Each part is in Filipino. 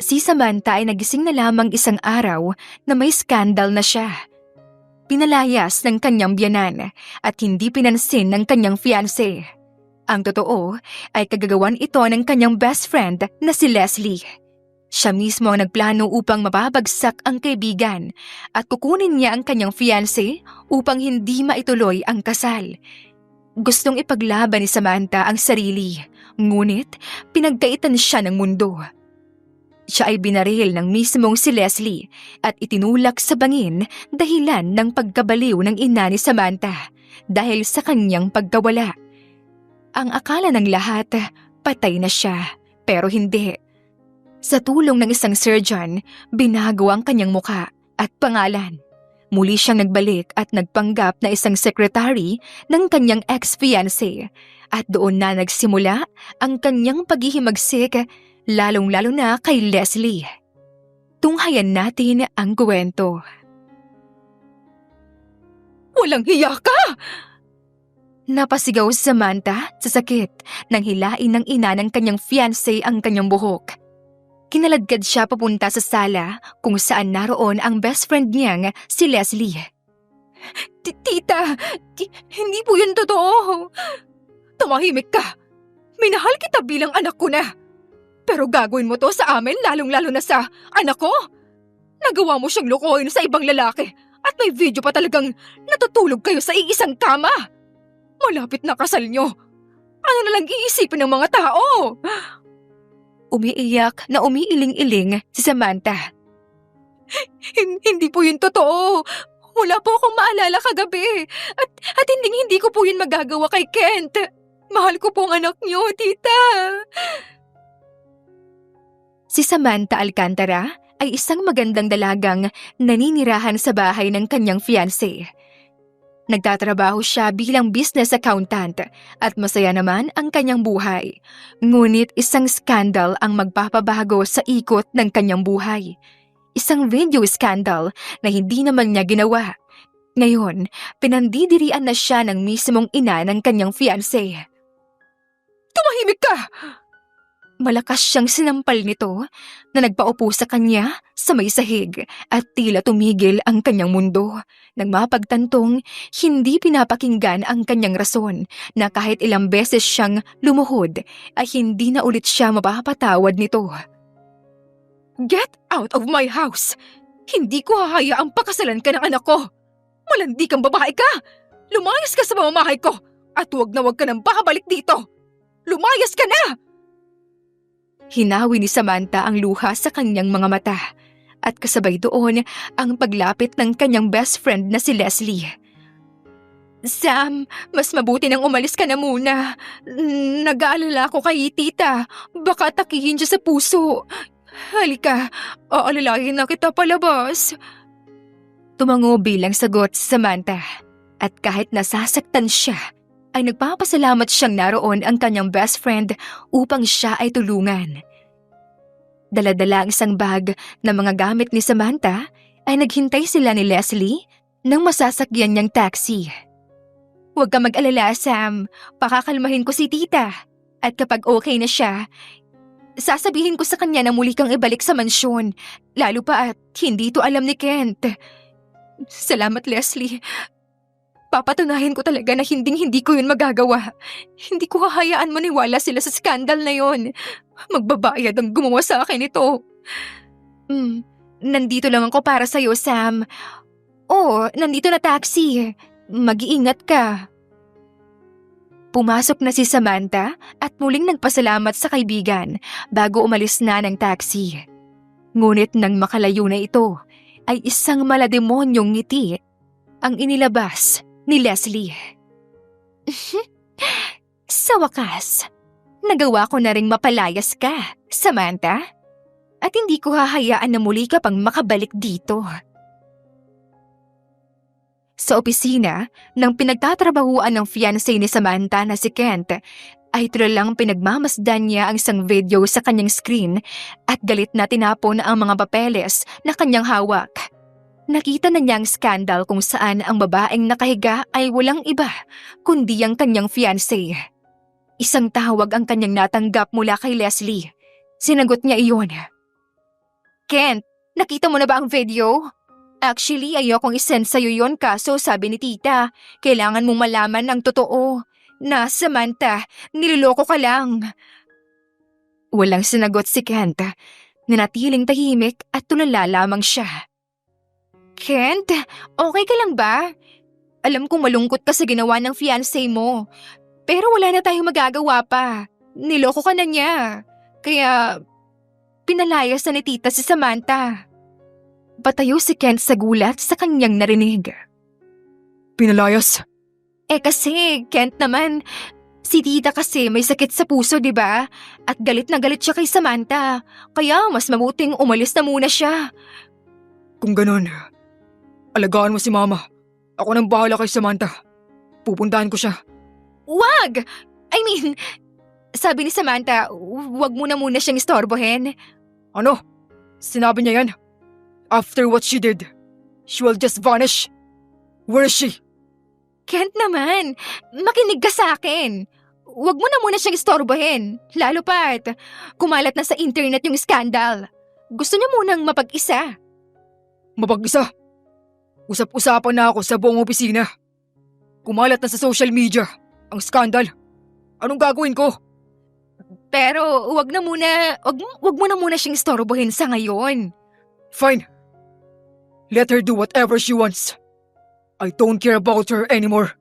Si Samantha ay nagising na lamang isang araw na may skandal na siya. Pinalayas ng kanyang biyenan at hindi pinansin ng kanyang fiancé. Ang totoo ay kagagawan ito ng kanyang best friend na si Leslie. Siya mismo ang nagplano upang mababagsak ang kaibigan at kukunin niya ang kanyang fiancé upang hindi maituloy ang kasal. Gustong ipaglaban ni Samantha ang sarili, ngunit pinagkaitan siya ng mundo. Siya ay binaril ng mismong si Leslie at itinulak sa bangin dahilan ng pagkabaliw ng ina ni Samantha dahil sa kanyang pagkawala. Ang akala ng lahat, patay na siya, pero hindi. Sa tulong ng isang surgeon, binago ang kanyang muka at pangalan. Muli siyang nagbalik at nagpanggap na isang secretary ng kanyang ex-fiancé at doon na nagsimula ang kanyang paghihimagsik, lalong-lalo na kay Leslie. Tunghayan natin ang kwento. Walang hiya ka! Napasigaw si Samantha sa sakit nang hilain ng ina ng kanyang fiancé ang kanyang buhok. Kinaladkad siya papunta sa sala kung saan naroon ang best friend niyang si Leslie. Tita, hindi po yun totoo. Tumahimik ka. Minahal kita bilang anak ko na. Pero gagawin mo to sa amin lalong-lalo na sa anak ko. Nagawa mo siyang lokohin sa ibang lalaki at may video pa talagang natutulog kayo sa iisang kama. Malapit na kasal niyo. Ano na lang iisipin ng mga tao? Umiiyak na umiiling-iling si Samantha. Hindi po yun totoo. Wala po akong maalala kagabi. At hindi ko po yun magagawa kay Kent. Mahal ko po ang anak niyo, tita. Si Samantha Alcantara ay isang magandang dalagang naninirahan sa bahay ng kanyang fiancé. Nagtatrabaho siya bilang business accountant at masaya naman ang kanyang buhay. Ngunit isang skandal ang magpapabago sa ikot ng kanyang buhay. Isang video scandal na hindi naman niya ginawa. Ngayon, pinandidirian na siya ng mismong ina ng kanyang fiancé. Tumahimik ka! Malakas siyang sinampal nito na nagpaupo sa kanya sa may sahig at tila tumigil ang kanyang mundo nang mapagtantong hindi pinapakinggan ang kanyang rason na kahit ilang beses siyang lumuhod ay hindi na ulit siya mapapatawad nito. Get out of my house! Hindi ko hahayaang pakasalan ka ng anak ko! Malandi kang babae ka! Lumayas ka sa mamamahay ko at huwag ka nang babalik dito! Lumayas ka na! Hinawi ni Samantha ang luha sa kanyang mga mata at kasabay doon ang paglapit ng kanyang best friend na si Leslie. Sam, mas mabuti nang umalis ka na muna. Nag-aalala ko kay tita. Baka takihin siya sa puso. Halika, aalalahin na kita palabas. Tumango bilang sagot si Samantha at kahit nasasaktan siya, ay nagpapasalamat siyang naroon ang kanyang best friend upang siya ay tulungan. Dala-dala ang isang bag na mga gamit ni Samantha ay naghintay sila ni Leslie nang masasakyan niyang taxi. Huwag ka mag-alala, Sam. Pakakalmahin ko si tita. At kapag okay na siya, sasabihin ko sa kanya na muli kang ibalik sa mansyon. Lalo pa at hindi ito alam ni Kent. Salamat, Leslie. Papatunayan ko talaga na hindi ko yun magagawa. Hindi ko hahayaan maniwala sila sa skandal na yun. Magbabayad ang gumawa sa akin ito. Nandito lang ako para sa'yo, Sam. Nandito na taxi. Mag-iingat ka. Pumasok na si Samantha at muling nagpasalamat sa kaibigan bago umalis na ng taxi. Ngunit nang makalayo na ito, ay isang malademonyong ngiti ang inilabas ni Leslie. Sa wakas, nagawa ko na ring mapalayas ka, Samantha. At hindi ko hahayaan na muli ka pang makabalik dito. Sa opisina, nang pinagtatrabahuan ng fiancé ni Samantha na si Kent, ay tulalang pinagmamasdan niya ang isang video sa kanyang screen at galit na tinapon ang mga papeles na kanyang hawak. Nakita na niya ang skandal kung saan ang babaeng nakahiga ay walang iba kundi ang kanyang fiancé. Isang tawag ang kanyang natanggap mula kay Leslie. Sinagot niya iyon. Kent, nakita mo na ba ang video? Actually, ayokong isend sa'yo yon kaso sabi ni tita, kailangan mong malaman ang totoo. Na Samantha, niloloko ka lang. Walang sinagot si Kent. Nanatiling tahimik at tulala lamang siya. Kent, okay ka lang ba? Alam kong malungkot ka sa ginawa ng fiancé mo. Pero wala na tayong magagawa pa. Niloko ka na niya. Kaya pinalayas na ni tita si Samantha. Patayo si Kent sa gulat sa kanyang narinig. Pinalayas? Kasi, Kent naman, si tita kasi may sakit sa puso, di ba? At galit na galit siya kay Samantha. Kaya mas mabuting umalis na muna siya. Kung ganun, alagaan mo si Mama. Ako nang bahala kay Samantha. Pupuntahan ko siya. Wag! Sabi ni Samantha, wag mo na muna siyang istorbohin. Ano? Sinabi niya yan? After what she did, she will just vanish. Where is she? Kent naman, makinig ka sa akin. Wag mo na muna siyang istorbohin. Lalo pat, kumalat na sa internet yung skandal. Gusto niya munang mapag-isa. Mapag-isa? Usap-usapan na ako sa buong opisina. Kumalat na sa social media ang skandal. Anong gagawin ko? Pero wag mo na muna siyang istorbohin sa ngayon. Fine. Let her do whatever she wants. I don't care about her anymore.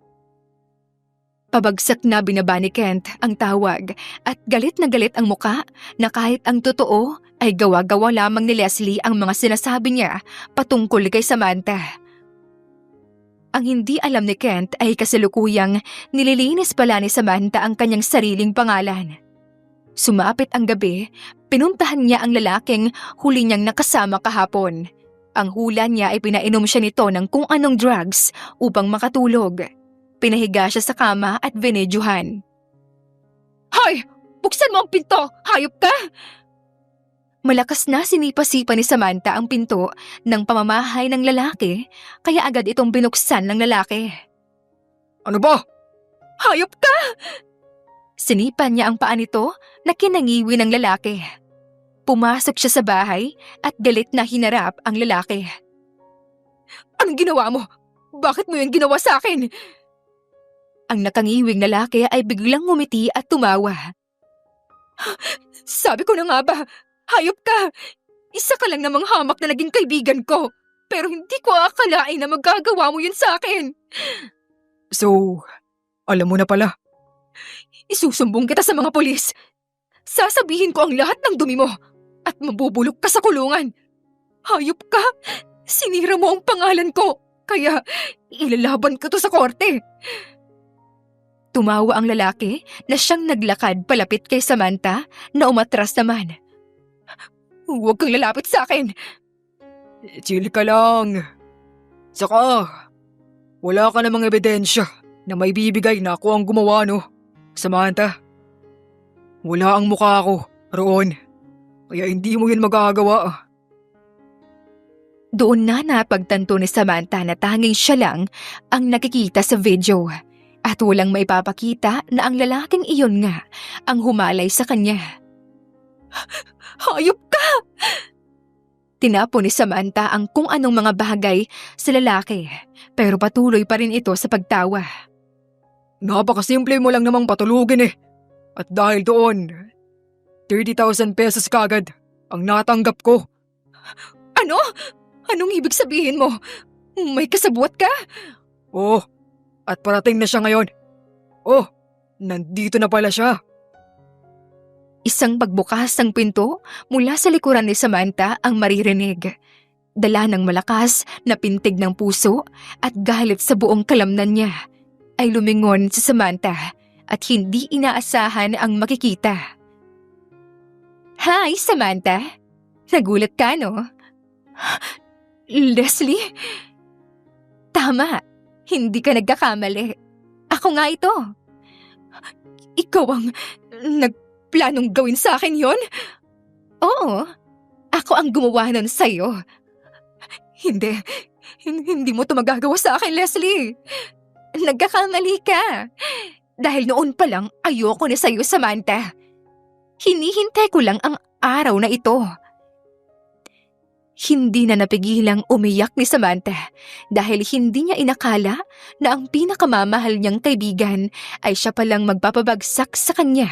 Pabagsak na binaba ni Kent ang tawag at galit na galit ang muka na kahit ang totoo ay gawa-gawa lamang ni Leslie ang mga sinasabi niya patungkol kay Samantha. Ang hindi alam ni Kent ay kasalukuyang nililinis pala ni Samantha ang kanyang sariling pangalan. Sumapit ang gabi, pinuntahan niya ang lalaking huli niyang nakasama kahapon. Ang hula niya ay pinainom siya nito ng kung anong drugs upang makatulog. Pinahiga siya sa kama at vinedyuhan. Hoy! Buksan mo ang pinto! Hayop ka! Malakas na sinipa-sipa ni Samantha ang pinto ng pamamahay ng lalaki, kaya agad itong binuksan ng lalaki. Ano ba? Hayop ka! Sinipan niya ang paa nito na kinangiwi ng lalaki. Pumasok siya sa bahay at galit na hinarap ang lalaki. Anong ginawa mo? Bakit mo yan ginawa sa akin? Ang nakangiwing lalaki ay biglang ngumiti at tumawa. Sabi ko na nga ba, hayop ka! Isa ka lang namang hamak na naging kaibigan ko. Pero hindi ko akalain na magagawa mo yun sa akin. So, alam mo na pala. Isusumbong kita sa mga polis. Sasabihin ko ang lahat ng dumi mo at mabubulok ka sa kulungan. Hayop ka! Sinira mo ang pangalan ko, kaya ilalaban ka to sa korte. Tumawa ang lalaki na siyang naglakad palapit kay Samantha na umatras naman. Huwag kang lalapit sa akin. Chill ka lang. Saka, wala ka namang ebidensya na may bibigay na ako ang gumawa, no? Samantha, wala ang mukha ko roon. Kaya hindi mo yun magagawa. Doon na napagtanto ni Samantha na tanging siya lang ang nakikita sa video at walang maipapakita na ang lalaking iyon nga ang humalay sa kanya. Hayop ka! Tinapo ni Samantha ang kung anong mga bagay sa lalaki pero patuloy pa rin ito sa pagtawa. Napakasimple mo lang namang patulugin eh. At dahil doon, 30,000 pesos kagad ang natanggap ko. Ano? Anong ibig sabihin mo? May kasabwat ka? Oh, at parating na siya ngayon. Oh, nandito na pala siya. Isang pagbukas ng pinto mula sa likuran ni Samantha ang maririnig. Dala ng malakas na pintig ng puso at galit sa buong kalamnan niya ay lumingon si Samantha at hindi inaasahan ang makikita. Hi, Samantha. Nagulat ka, no? Leslie? Tama, hindi ka nagkakamali. Ako nga ito. Ikaw ang nagplanong gawin sa akin yon? Oo, ako ang gumawa nun sa'yo. Hindi mo ito magagawa sa akin, Leslie. Nagkakamali ka. Dahil noon pa lang ayoko na sa'yo, Samantha. Hinihintay ko lang ang araw na ito. Hindi na napigilang umiyak ni Samantha dahil hindi niya inakala na ang pinakamamahal niyang kaibigan ay siya palang magpapabagsak sa kanya.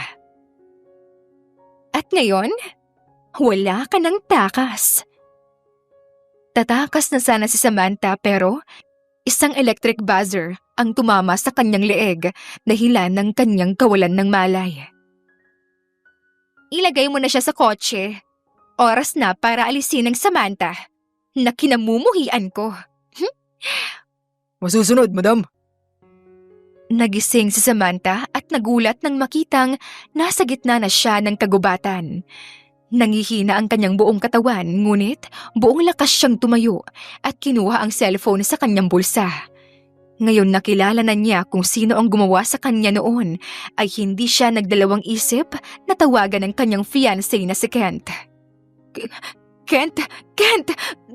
At ngayon, wala ka ng takas. Tatakas na sana si Samantha pero isang electric buzzer ang tumama sa kanyang leeg dahilan ng kanyang kawalan ng malay. Ilagay mo na siya sa kotse. Oras na para alisin ng Samantha na kinamumuhian ko. Masusunod, madam. Nagising si Samantha at nagulat nang makitang nasa gitna na siya ng kagubatan. Nangihina ang kanyang buong katawan ngunit buong lakas siyang tumayo at kinuha ang cellphone sa kanyang bulsa. Ngayon nakilala na niya kung sino ang gumawa sa kanya noon ay hindi siya nagdalawang isip na tawagan ng kanyang fiancé na si Kent. Kent!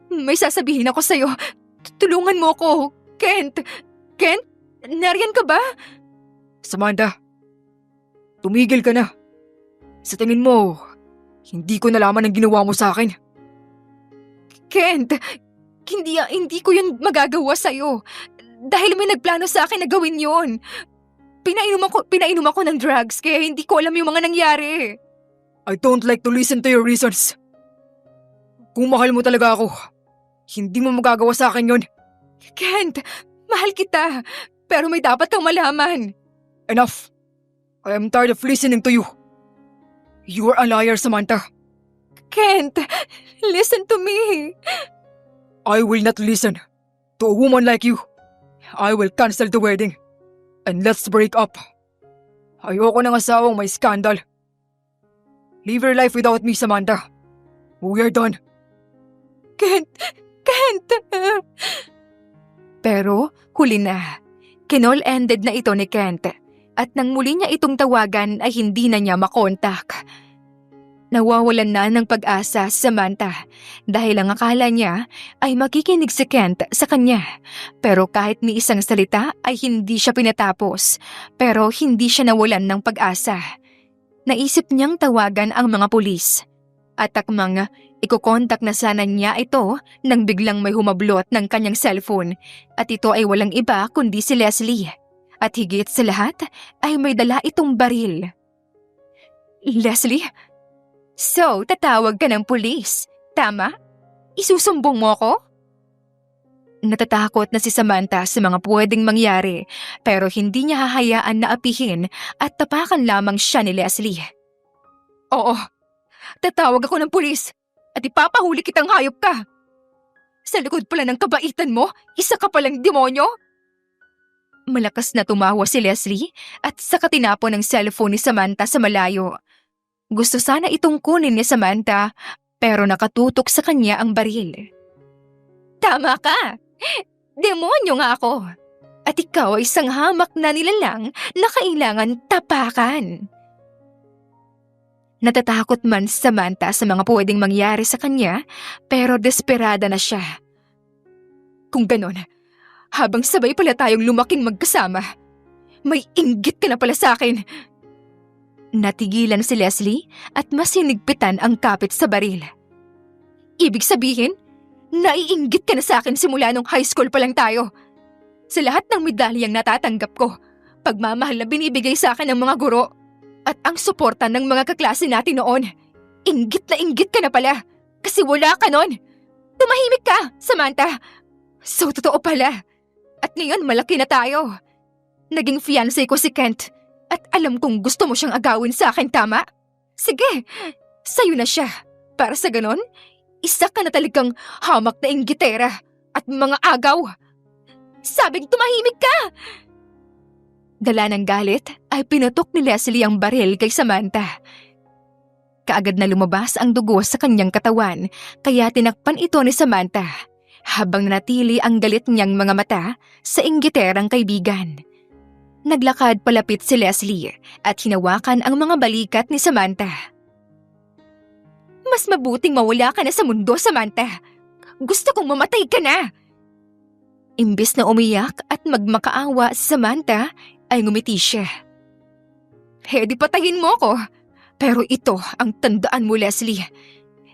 May sasabihin ako sa'yo. Tulungan mo ko, Kent! Kent? Nariyan ka ba? Samantha, tumigil ka na. Sa tingin mo, hindi ko nalaman ang ginawa mo sa akin. Kent, hindi ko yun magagawa sa'yo. Dahil may nagplano sa akin na gawin yun. Pinainom ako ng drugs kaya hindi ko alam yung mga nangyari. I don't like to listen to your reasons. Kung mahal mo talaga ako, hindi mo magagawa sa akin yon. Kent, mahal kita. Pero may dapat kang malaman. Enough! I am tired of listening to you. You are a liar, Samantha. Kent, listen to me. I will not listen to a woman like you. I will cancel the wedding. And let's break up. Ayoko ng asawang may scandal. Live your life without me, Samantha. We are done. Kent! Pero huli na. Kinol-ended na ito ni Kent at nang muli niya itong tawagan ay hindi na niya makontak. Nawawalan na ng pag-asa si Samantha dahil ang akala niya ay makikinig si Kent sa kanya. Pero kahit ni isang salita ay hindi siya pinatapos pero hindi siya nawalan ng pag-asa. Naisip niyang tawagan ang mga pulis at akmang ikokontak na sana niya ito nang biglang may humablot ng kanyang cellphone at ito ay walang iba kundi si Leslie. At higit sa lahat ay may dala itong baril. Leslie? So, tatawag ka ng pulis, tama? Isusumbong mo ako? Natatakot na si Samantha sa mga pwedeng mangyari pero hindi niya hahayaan na apihin at tapakan lamang siya ni Leslie. Oo, tatawag ako ng pulis at ipapahuli kitang hayop ka. Sa likod pala ng kabaitan mo, isa ka palang demonyo? Malakas na tumawa si Leslie at saka tinapon ng cellphone ni Samantha sa malayo. Gusto sana itong kunin ni Samantha pero nakatutok sa kanya ang baril. Tama ka! Demonyo nga ako! At ikaw ay isang hamak na nilalang na kailangan tapakan. Natatakot man si Samantha sa mga pwedeng mangyari sa kanya pero desperada na siya. Kung ganon, habang sabay pala tayong lumaking magkasama, may inggit ka na pala sa akin. Natigilan si Leslie at mas hinigpitan ang kapit sa baril. Ibig sabihin, naiinggit ka na sa akin simula nung high school pa lang tayo. Sa lahat ng medalyang natatanggap ko, pagmamahal na binibigay sa akin ng mga guro, at ang suporta ng mga kaklase natin noon, inggit ka na pala kasi wala ka nun. Tumahimik ka, Samantha. So totoo pala. At ngayon malaki na tayo. Naging fiancé ko si Kent at alam kong gusto mo siyang agawin sa akin, tama? Sige, sa'yo na siya. Para sa ganon, isa ka na talagang hamak na inggitera at mga agaw. Sabing tumahimik ka! Dala ng galit ay pinutok ni Leslie ang baril kay Samantha. Kaagad na lumabas ang dugo sa kanyang katawan kaya tinakpan ito ni Samantha habang nanatili ang galit niyang mga mata sa inggiterang kaibigan. Naglakad palapit si Leslie at hinawakan ang mga balikat ni Samantha. Mas mabuting mawala ka na sa mundo, Samantha. Gusto kong mamatay ka na. Imbis na umiyak at magmakaawa si Samantha, ay ngumiti siya. Di patayin mo ko. Pero ito ang tandaan mo, Leslie.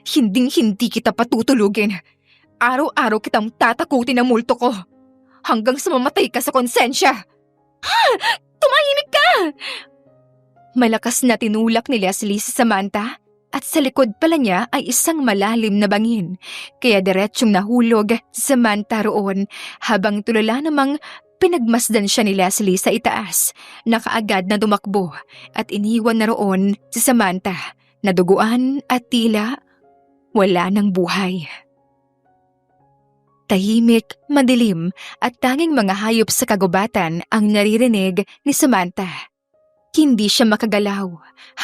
Hinding-hindi kita patutulugin. Araw-araw kitang tatakutin ng multo ko. Hanggang sa mamatay ka sa konsensya. Tumahimik ka! Malakas na tinulak ni Leslie si Samantha at sa likod pala niya ay isang malalim na bangin. Kaya diretsyong nahulog si Samantha roon habang tulala namang pinagmasdan siya ni Leslie sa itaas na kaagad na tumakbo at iniwan na roon si Samantha na duguan at tila wala ng buhay. Tahimik, madilim at tanging mga hayop sa kagubatan ang naririnig ni Samantha. Hindi siya makagalaw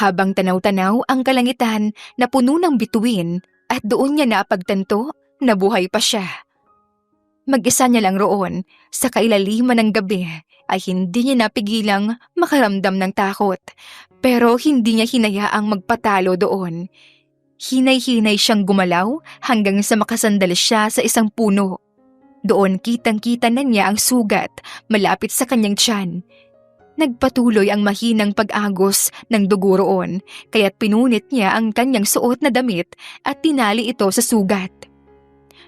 habang tanaw-tanaw ang kalangitan na puno ng bituin at doon niya napagtanto na buhay pa siya. Mag-isa niya lang roon sa kailaliman ng gabi ay hindi niya napigilang makaramdam ng takot pero hindi niya hinayaang magpatalo doon. Hinay-hinay siyang gumalaw hanggang sa makasandal siya sa isang puno. Doon kitang-kita na niya ang sugat malapit sa kanyang tiyan. Nagpatuloy ang mahinang pag-agos ng dugo roon kaya't pinunit niya ang kanyang suot na damit at tinali ito sa sugat.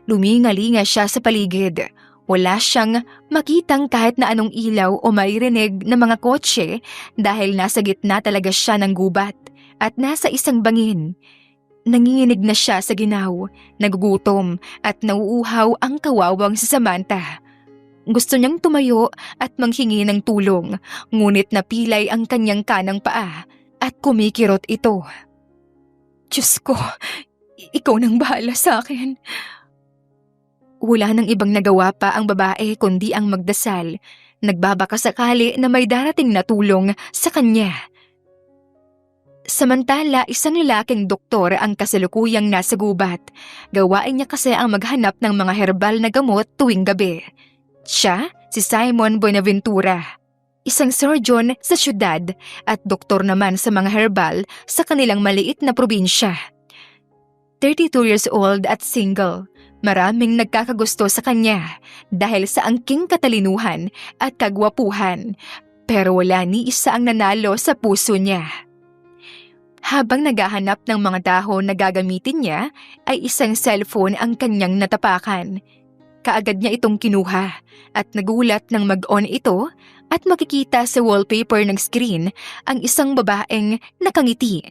Lumingalinga siya sa paligid. Wala siyang makitang kahit na anong ilaw o maririnig na mga kotse dahil nasa gitna talaga siya ng gubat at nasa isang bangin. Nanginginig na siya sa ginaw, nagugutom at nauuhaw ang kawawang si Samantha. Gusto niyang tumayo at manghingi ng tulong, ngunit napilay ang kanyang kanang paa at kumikirot ito. Diyos ko, ikaw nang bahala sa akin. Wala nang ibang nagawa pa ang babae kundi ang magdasal. Nagbabaka sakali na may darating na tulong sa kanya. Samantala, isang lalaking doktor ang kasalukuyang nasa gubat. Gawain niya kasi ang maghanap ng mga herbal na gamot tuwing gabi. Siya, si Simon Buenaventura, isang surgeon sa syudad at doktor naman sa mga herbal sa kanilang maliit na probinsya. 32 years old at single, maraming nagkakagusto sa kanya dahil sa angking katalinuhan at kagwapuhan, pero wala ni isa ang nanalo sa puso niya. Habang naghahanap ng mga dahon na gagamitin niya, ay isang cellphone ang kanyang natapakan. Kaagad niya itong kinuha at nagulat nang mag-on ito at makikita sa wallpaper ng screen ang isang babaeng nakangiti.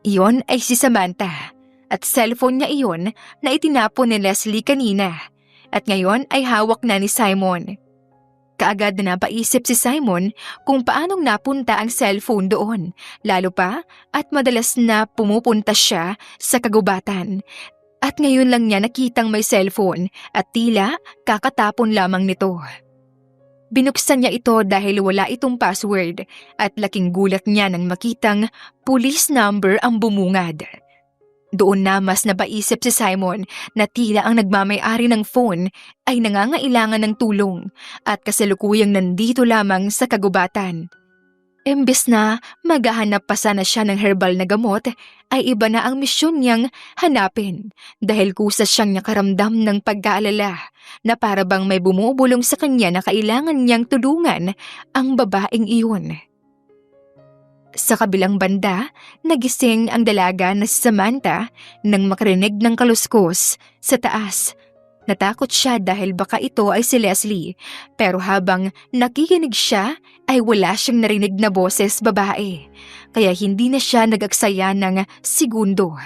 Iyon ay si Samantha at cellphone niya iyon na itinapon ni Leslie kanina at ngayon ay hawak na ni Simon. Kaagad na napaisip si Simon kung paanong napunta ang cellphone doon, lalo pa at madalas na pumupunta siya sa kagubatan. At ngayon lang niya nakitang may cellphone at tila kakatapon lamang nito. Binuksan niya ito dahil wala itong password at laking gulat niya nang makitang police number ang bumungad. Doon na mas napaisip si Simon na tila ang nagmamay-ari ng phone ay nangangailangan ng tulong at kasalukuyang nandito lamang sa kagubatan. Imbes na maghahanap pa sana siya ng herbal na gamot, ay iba na ang misyon niyang hanapin dahil kusa siyang nakaramdam ng pag-aalala na para bang may bumubulong sa kanya na kailangan niyang tulungan ang babaeng iyon. Sa kabilang banda, nagising ang dalaga na si Samantha nang makarinig ng kaluskos sa taas. Natakot siya dahil baka ito ay si Leslie, pero habang nakikinig siya ay wala siyang narinig na boses babae, kaya hindi na siya nag-aksaya ng segundo.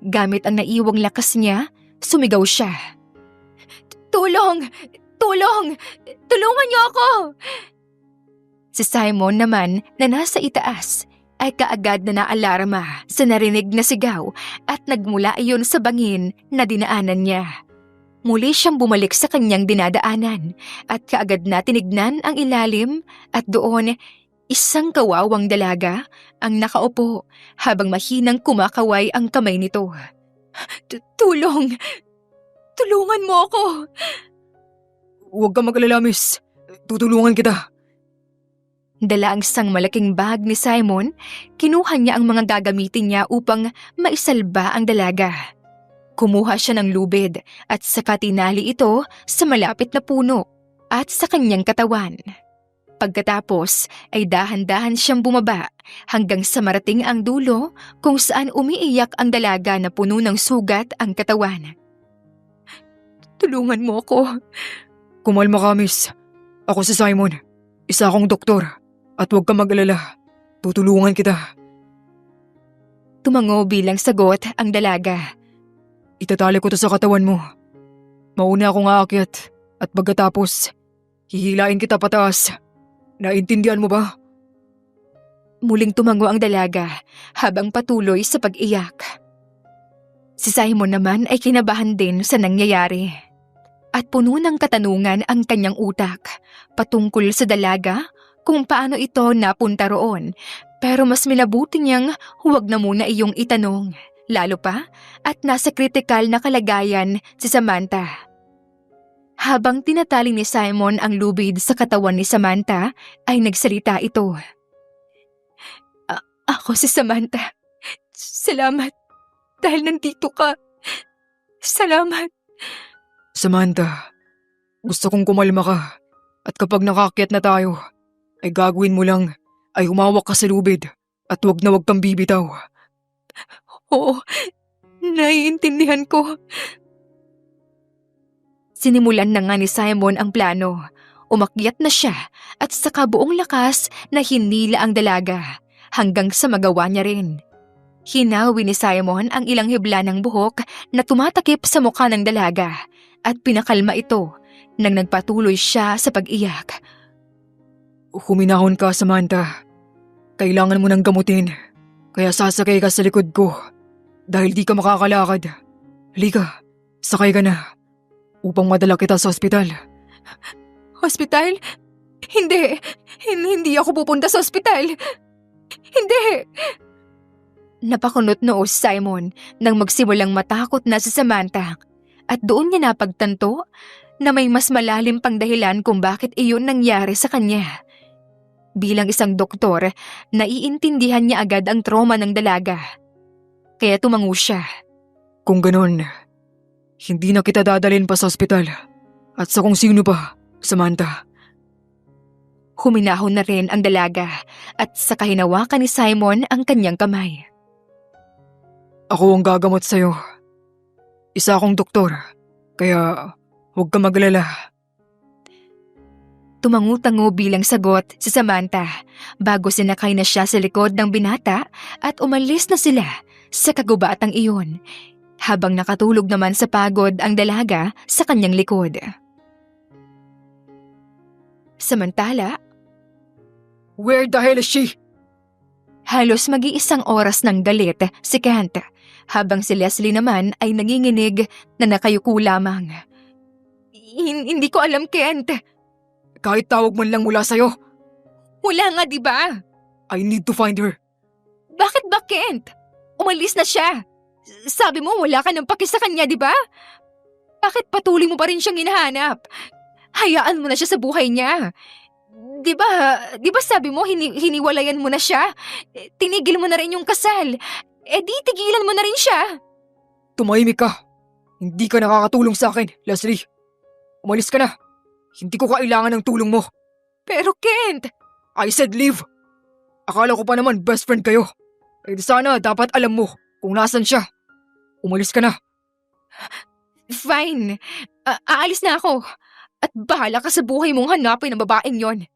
Gamit ang naiwang lakas niya, sumigaw siya. Tulong! Tulong! Tulungan niyo ako! Si Simon naman na nasa itaas ay kaagad na naalarma sa narinig na sigaw at nagmula iyon sa bangin na dinaanan niya. Muli siyang bumalik sa kanyang dinadaanan at kaagad na tinignan ang ilalim at doon isang kawawang dalaga ang nakaupo habang mahinang kumakaway ang kamay nito. Tulong! Tulungan mo ako! Huwag kang mag-alala, miss. Tutulungan kita. Dala ang isang malaking bag ni Simon, kinuha niya ang mga gagamitin niya upang maisalba ang dalaga. Kumuha siya ng lubid at saka tinali ito sa malapit na puno at sa kanyang katawan. Pagkatapos ay dahan-dahan siyang bumaba hanggang sa marating ang dulo kung saan umiiyak ang dalaga na puno ng sugat ang katawan. Tulungan mo ako. Kumalma ka, miss. Ako si Simon. Isa akong doktor. At huwag kang mag-alala. Tutulungan kita. Tumango bilang sagot ang dalaga. Itatali ko to sa katawan mo. Mauna akong aakyat. At pagkatapos, hihilain kita pataas. Naintindihan mo ba? Muling tumango ang dalaga habang patuloy sa pag-iyak. Si Simon naman ay kinabahan din sa nangyayari. At puno ng katanungan ang kanyang utak patungkol sa dalaga kung paano ito napunta roon. Pero mas minabuti niyang huwag na muna iyong itanong. Lalo pa at nasa kritikal na kalagayan si Samantha. Habang tinatali ni Simon ang lubid sa katawan ni Samantha, ay nagsalita ito. Ako si Samantha. Salamat. Dahil nandito ka. Salamat. Samantha, gusto kong kumalma ka. At kapag nakakyat na tayo, ay gagawin mo lang ay humawak ka sa lubid at huwag na huwag kang bibitaw. Oo, naiintindihan ko. Sinimulan na nga ni Simon ang plano. Umakyat na siya at sa kabuong lakas na hinila ang dalaga hanggang sa magawa niya rin. Hinawi ni Simon ang ilang hibla ng buhok na tumatakip sa mukha ng dalaga at pinakalma ito nang nagpatuloy siya sa pag-iyak. Huminahon ka, Samantha. Kailangan mo ng gamutin. Kaya sasakay ka sa likod ko. Dahil di ka makakalakad. Halika, sakay ka na. Upang madala kita sa ospital. Hospital? Hindi. Hindi ako pupunta sa ospital. Hindi. Napakunot noo si Simon nang magsimulang matakot na si Samantha. At doon niya napagtanto na may mas malalim pang dahilan kung bakit iyon nangyari sa kanya. Bilang isang doktor, naiintindihan niya agad ang trauma ng dalaga. Kaya tumango siya. Kung ganon, hindi na kita dadalhin pa sa ospital. At sa kung sino pa, Samantha. Huminahon na rin ang dalaga at saka hinawakan ni Simon ang kanyang kamay. Ako ang gagamot sa'yo. Isa akong doktor, kaya huwag ka maglala. Tumango-tango bilang sagot si Samantha bago sinakay na siya sa likod ng binata at umalis na sila sa kagubatang iyon. Habang nakatulog naman sa pagod ang dalaga sa kanyang likod. Samantala, Where the hell is she? halos mag-iisang oras ng galit si Kent, habang si Leslie naman ay nanginginig na nakayuko lamang. Hindi ko alam, Kent. Kahit tawag man lang mula sa'yo, Wala nga, di ba? I need to find her. Bakit ba, Kent? Umalis na siya. Sabi mo wala ka ng paki sa kanya, di ba? Bakit patuloy mo pa rin siyang hinahanap? Hayaan mo na siya sa buhay niya. Di ba sabi mo hiniwalayan mo na siya? Tinigil mo na rin yung kasal. Di tigilan mo na rin siya. Tumahimik ka. Hindi ka nakakatulong sa akin, Leslie. Umalis ka na. Hindi ko kailangan ng tulong mo. Pero Kent, I said leave. Akala ko pa naman best friend kayo. Di sana dapat alam mo kung nasan siya. Umalis ka na. fine. Aalis na ako. At bahala ka sa buhay mong hanapin ang babaeng yon.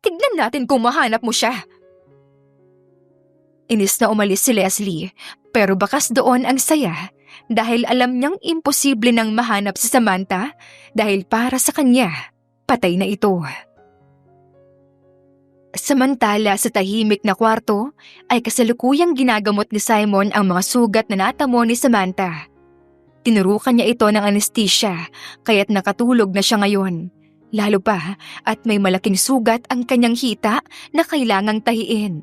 Tignan natin kung mahanap mo siya. Inis na umalis si Leslie, pero bakas doon ang saya dahil alam niyang imposible nang mahanap si Samantha dahil para sa kanya, patay na ito. Samantala sa tahimik na kwarto ay kasalukuyang ginagamot ni Simon ang mga sugat na natamo ni Samantha. Tinurukan niya ito ng anesthesia kaya't nakatulog na siya ngayon. Lalo pa at may malaking sugat ang kanyang hita na kailangang tahiin.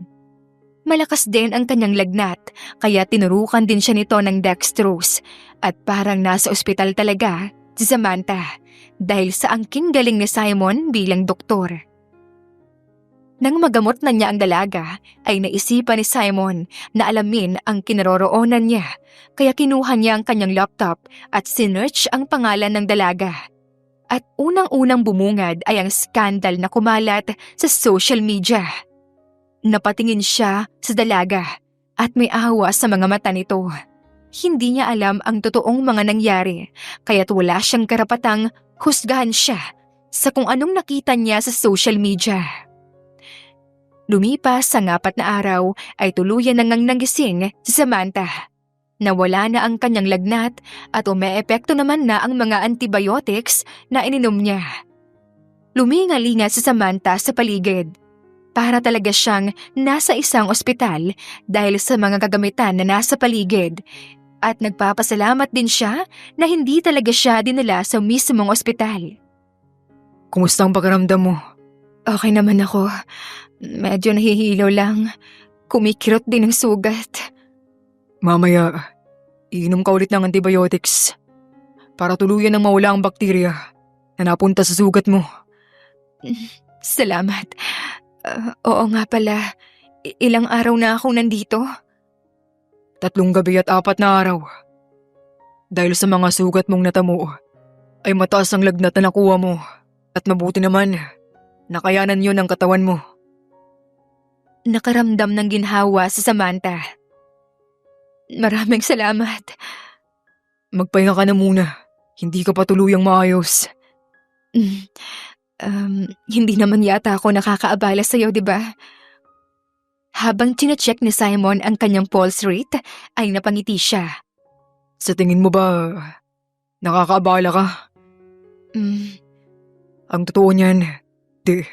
Malakas din ang kanyang lagnat kaya tinurukan din siya nito ng dextrose at parang nasa ospital talaga si Samantha dahil sa angking galing ni Simon bilang doktor. Nang magamot na niya ang dalaga, ay naisipan ni Simon na alamin ang kinaroroonan niya, kaya kinuha niya ang kanyang laptop at sinearch ang pangalan ng dalaga. At unang-unang bumungad ay ang skandal na kumalat sa social media. Napatingin siya sa dalaga at may awa sa mga mata nito. Hindi niya alam ang totoong mga nangyari, kaya't wala siyang karapatang husgahan siya sa kung anong nakita niya sa social media. Lumipas ang 4 na araw ay tuluyan nang nagising si Samantha. Nawala na ang kanyang lagnat at umeepekto naman na ang mga antibiotics na ininom niya. Lumingalinga si Samantha sa paligid. Para talaga siyang nasa isang ospital dahil sa mga kagamitan na nasa paligid. At nagpapasalamat din siya na hindi talaga siya dinala sa mismong ospital. Kumusta ang pakiramdam mo? Okay naman ako. Medyo nahihilo lang. Kumikirot din ang sugat. Mamaya, iinom ka ulit ng antibiotics para tuluyan ng mawala ang bakterya na napunta sa sugat mo. Salamat. Oo nga pala. Ilang araw na akong nandito? 3 gabi at 4 na araw. Dahil sa mga sugat mong natamo, ay mataas ang lagnat na nakuha mo at mabuti naman, nakayanan yon ng katawan mo. Nakaramdam ng ginhawa si Samantha. Maraming salamat. Magpahinga ka na muna, hindi ka pa tuluyang maayos. Hindi naman yata ako nakakaabala sa'yo, di ba? Habang chine-check ni Simon ang kanyang pulse rate, ay napangiti siya. Sa tingin mo ba, nakakaabala ka? Ang totoo niyan, di.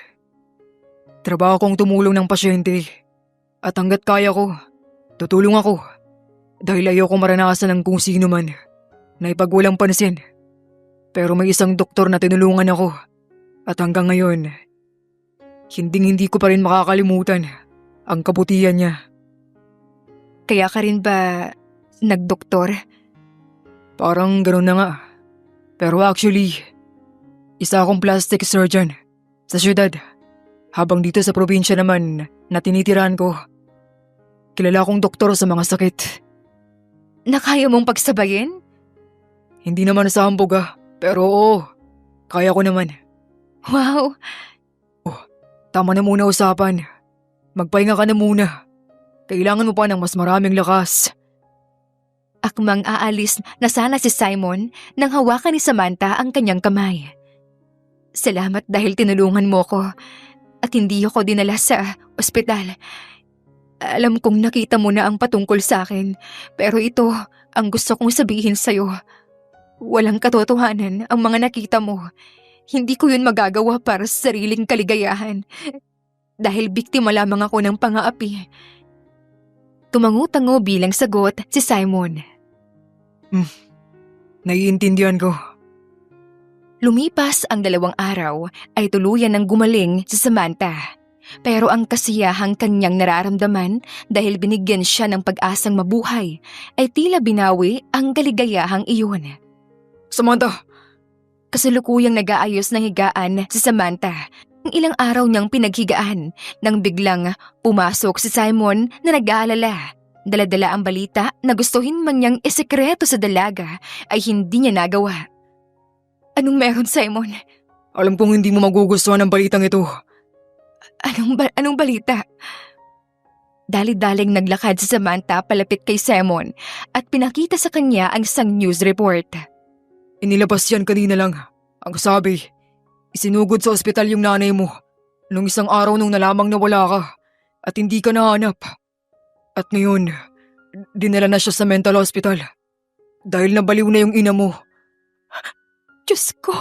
Trabaho kong tumulong ng pasyente. At hanggat kaya ko, tutulong ako. Dahil ayoko maranasan ng kung sino man na ipagwalang pansin. Pero may isang doktor na tinulungan ako. At hanggang ngayon, hindi ko pa rin makakalimutan ang kabutihan niya. Kaya ka rin ba nagdoktor? Parang gano'n na nga. Pero actually, isa akong plastic surgeon sa syudad. Habang dito sa probinsya naman na tinitirahan ko, kilala akong doktor sa mga sakit. Na kaya mong pagsabayin? Hindi naman sa hambog pero oo, kaya ko naman. Wow! Tama na muna usapan. Magpahinga ka na muna. Kailangan mo pa ng mas maraming lakas. Akmang aalis na sana si Simon nang hawakan ni Samantha ang kanyang kamay. Salamat dahil tinulungan mo ko at hindi ako dinala sa ospital. Alam kong nakita mo na ang patungkol sa akin, pero ito ang gusto kong sabihin sa'yo. Walang katotohanan ang mga nakita mo. Hindi ko yun magagawa para sa sariling kaligayahan. Dahil biktima lamang ako ng pang-aapi. Tumango-tango bilang sagot si Simon. Naiintindihan ko. Lumipas ang 2 araw ay tuluyan ng gumaling si Samantha. Pero ang kasiyahang kanyang nararamdaman dahil binigyan siya ng pag-asang mabuhay ay tila binawi ang kaligayahang iyon. Samantha! Kasalukuyang nag-aayos ng higaan si Samantha. Ang ilang araw niyang pinaghigaan nang biglang pumasok si Simon na nag-aalala. Dala-dala ang balita na gustuhin man niyang isekreto sa dalaga ay hindi niya nagawa. Anong meron, Simon? Alam kong hindi mo magugustuhan ang balitang ito. Anong balita? Dali-daling naglakad si Samantha palapit kay Simon at pinakita sa kanya ang isang news report. Inilabas yan kanina lang. Ang sabi, isinugod sa ospital yung nanay mo nung isang araw nung nalamang nawala ka at hindi ka nahanap. At ngayon, dinala na siya sa mental hospital dahil nabaliw na yung ina mo. Diyos ko!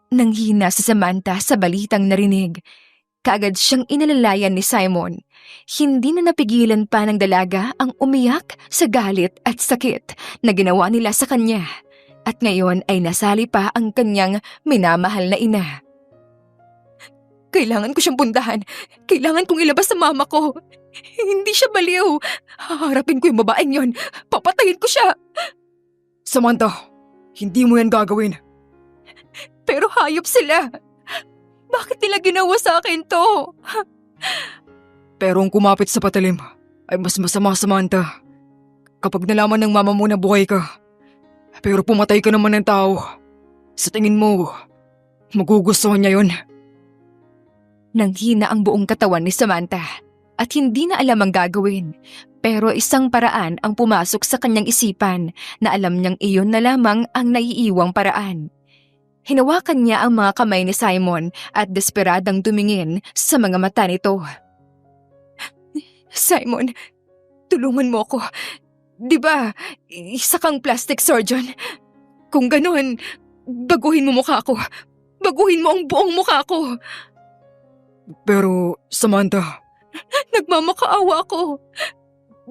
Nanghina si Samantha sa balitang narinig. Kaagad siyang inalalayan ni Simon. Hindi na napigilan pa ng dalaga ang umiyak sa galit at sakit na ginawa nila sa kanya. At ngayon ay nasali pa ang kanyang minamahal na ina. Kailangan ko siyang puntahan. Kailangan kong ilabas sa mama ko. Hindi siya baliw. Haharapin ko yung babaeng yon. Papatayin ko siya. Samantha, hindi mo yan gagawin. Pero hayop sila. Bakit nila ginawa sa akin to? Pero ang kumapit sa patalim ay mas masama, Samantha. Kapag nalaman ng mama mo na buhay ka, pero pumatay ka naman ng tao, Sa tingin mo, magugustuhan niya yun? Nanghina ang buong katawan ni Samantha at hindi na alam ang gagawin. Pero isang paraan ang pumasok sa kanyang isipan na alam niyang iyon na lamang ang naiiwang paraan. Hinawakan niya ang mga kamay ni Simon at desperadang tumingin sa mga mata nito. Simon, tulungan mo ako. Di ba, isa kang plastic surgeon? Kung ganun, baguhin mo mukha ko. Baguhin mo ang buong mukha ko. Pero, Samantha, Nagmamakaawa ako.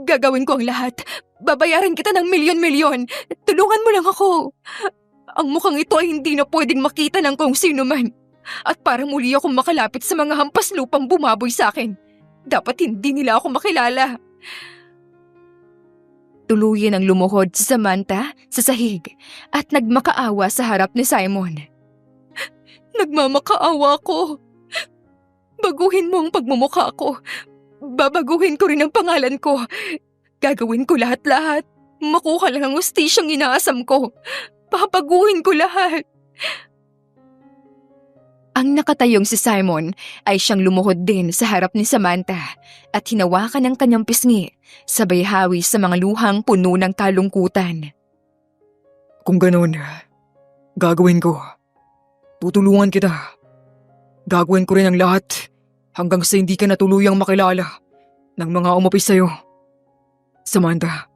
Gagawin ko ang lahat. Babayaran kita ng milyon-milyon. Tulungan mo lang ako. Ang mukhang ito ay hindi na pwedeng makita ng kung sino man. At para muli akong makalapit sa mga hampas lupang bumaboy sa akin. Dapat hindi nila ako makilala. Tuluyan ang lumuhod si Samantha sa sahig at nagmakaawa sa harap ni Simon. Nagmamakaawa ko. Baguhin mo ang pagmumukha ko. Babaguhin ko rin ang pangalan ko. Gagawin ko lahat-lahat. Makuha lang ang hustisyang inaasam ko. Papaguhin ko lahat. Ang nakatayong si Simon ay siyang lumuhod din sa harap ni Samantha at hinawakan ang kanyang pisngi, sabay hawi sa mga luhang puno ng kalungkutan. kung ganun, gagawin ko. Tutulungan kita. Gagawin ko rin ang lahat hanggang sa hindi ka natuluyang makilala ng mga umapi sa'yo. Samantha.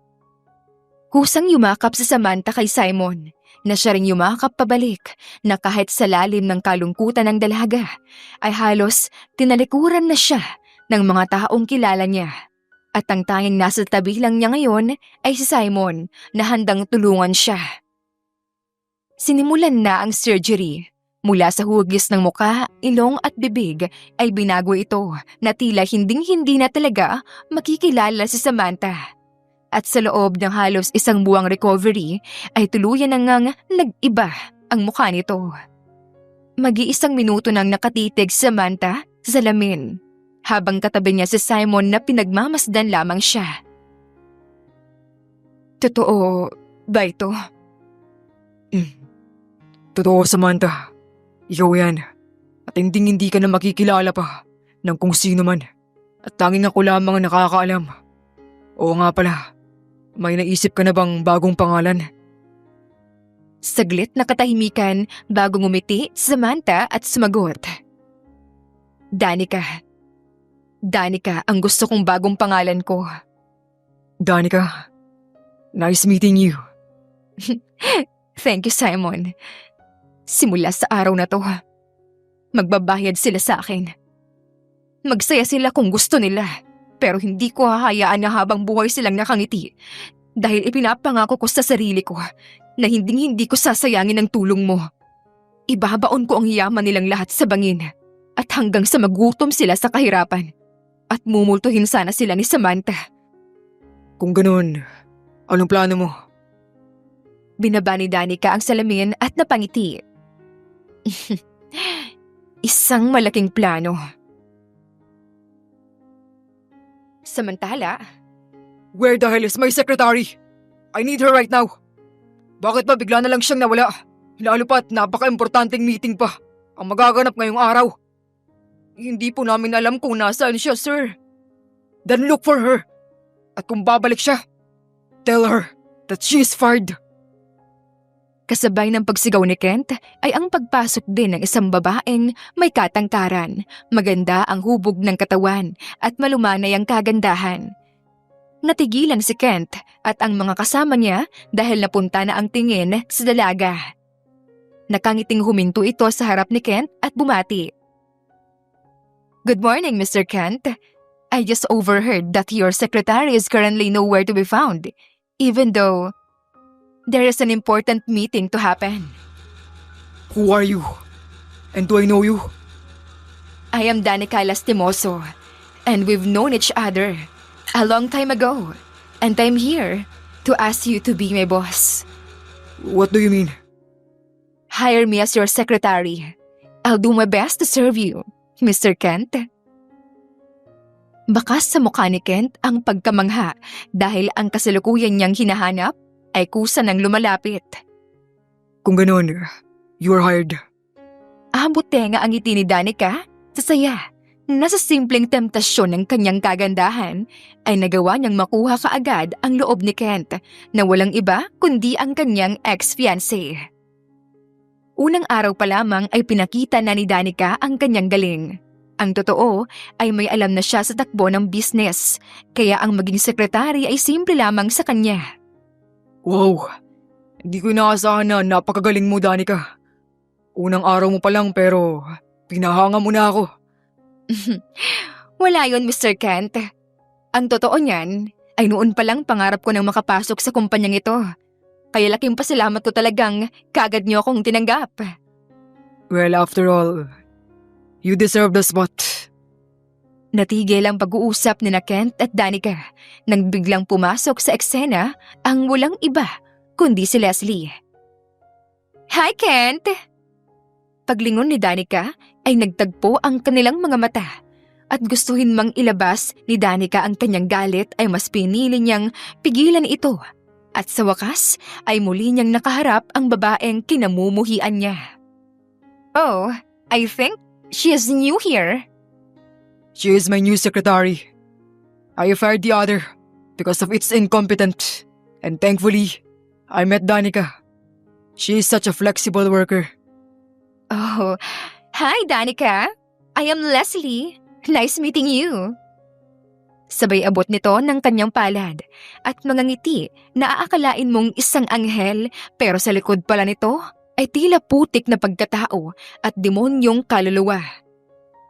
Kusang yumakap si Samantha kay Simon na siya ring yumakap pabalik na kahit sa lalim ng kalungkutan ng dalaga ay halos tinalikuran na siya ng mga taong kilala niya. At ang tanging nasa tabi lang niya ngayon ay si Simon na handang tulungan siya. Sinimulan na ang surgery. Mula sa hugis ng muka, ilong at bibig ay binago ito na tila hinding-hindi na talaga makikilala si Samantha. At sa loob ng halos isang buwang recovery ay tuluyan na ngang nag-iba ang mukha nito. Mag-iisang minuto nang nakatitig si Samantha sa salamin habang katabi niya si Simon na pinagmamasdan lamang siya. Totoo ba ito? Totoo, Samantha. Ikaw yan. At hindi ka na makikilala pa ng kung sino man. At tanging ako lamang ang nakakaalam. Oo nga pala, may naisip ka na bang bagong pangalan? Saglit na katahimikan bago ngumiti si Samantha at sumagot. Danica. Danica ang gusto kong bagong pangalan ko. Danica, nice meeting you. Thank you, Simon. Simula sa araw na to, magbabayad sila sa akin. Magsaya sila kung gusto nila, pero hindi ko hahayaan na habang buhay silang nakangiti dahil ipinapangako ko sa sarili ko na hindi ko sasayangin ang tulong mo. Ibabaon ko ang yaman nilang lahat sa bangin at hanggang sa magutom sila sa kahirapan at mumultuhin sana sila ni Samantha. Kung ganun, anong plano mo? Binaba ni Danica ang salamin at napangiti. Isang malaking plano. Samantala, Where the hell is my secretary? I need her right now. Bakit ba bigla na lang siyang nawala? Lalo pa't napaka-importanting meeting pa ang magaganap ngayong araw. Hindi po namin alam kung nasaan siya, sir. Then look for her. At kung babalik siya, tell her that she is fired. kasabay ng pagsigaw ni Kent ay ang pagpasok din ng isang babaeng may katangkaran, maganda ang hubog ng katawan at malumanay ang kagandahan. Natigilan si Kent at ang mga kasama niya dahil napunta na ang tingin sa dalaga. Nakangiting huminto ito sa harap ni Kent at bumati. Good morning, Mr. Kent. I just overheard that your secretary is currently nowhere to be found, even though there is an important meeting to happen. Who are you? And do I know you? I am Danica Lastimoso, and we've known each other a long time ago, and I'm here to ask you to be my boss. What do you mean? Hire me as your secretary. I'll do my best to serve you, Mr. Kent. Bakas sa mukha ni Kent ang pagkamangha dahil ang kasalukuyan niyang hinahanap ay kusa ng lumalapit. Kung ganun, You're hired. Abot tenga ang ngiti ni Danica sa saya na sa simpleng temptasyon ng kanyang kagandahan ay nagawa niyang makuha kaagad ang loob ni Kent na walang iba kundi ang kanyang ex-fiancé. Unang araw pa lamang ay pinakita na ni Danica ang kanyang galing. Ang totoo ay may alam na siya sa takbo ng business, kaya ang maging sekretary ay simple lamang sa kanya. Wow! Hindi ko inaasahan na napakagaling mo, Danica. Unang araw mo pa lang pero pinahanga mo na ako. Wala yun, Mr. Kent. Ang totoo niyan ay noon pa lang pangarap ko nang makapasok sa kumpanyang ito. Kaya laking pasalamat ko talagang kaagad niyo akong tinanggap. Well, after all, you deserve the spot. Natigil ang pag-uusap ni na Kent at Danica nang biglang pumasok sa eksena ang walang iba kundi si Leslie. Hi, Kent! Paglingon ni Danica ay nagtagpo ang kanilang mga mata at gustuhin mang ilabas ni Danica ang kanyang galit ay mas pinili niyang pigilan ito at sa wakas ay muli niyang nakaharap ang babaeng kinamumuhian niya. Oh, I think she is new here. She is my new secretary. I fired the other because of its incompetent. And thankfully, I met Danica. She is such a flexible worker. Oh, hi Danica. I am Leslie. Nice meeting you. Sabay abot nito ng kanyang palad at mga ngiti na aakalain mong isang anghel pero sa likod pala nito ay tila putik na pagkatao at demonyong kaluluwa.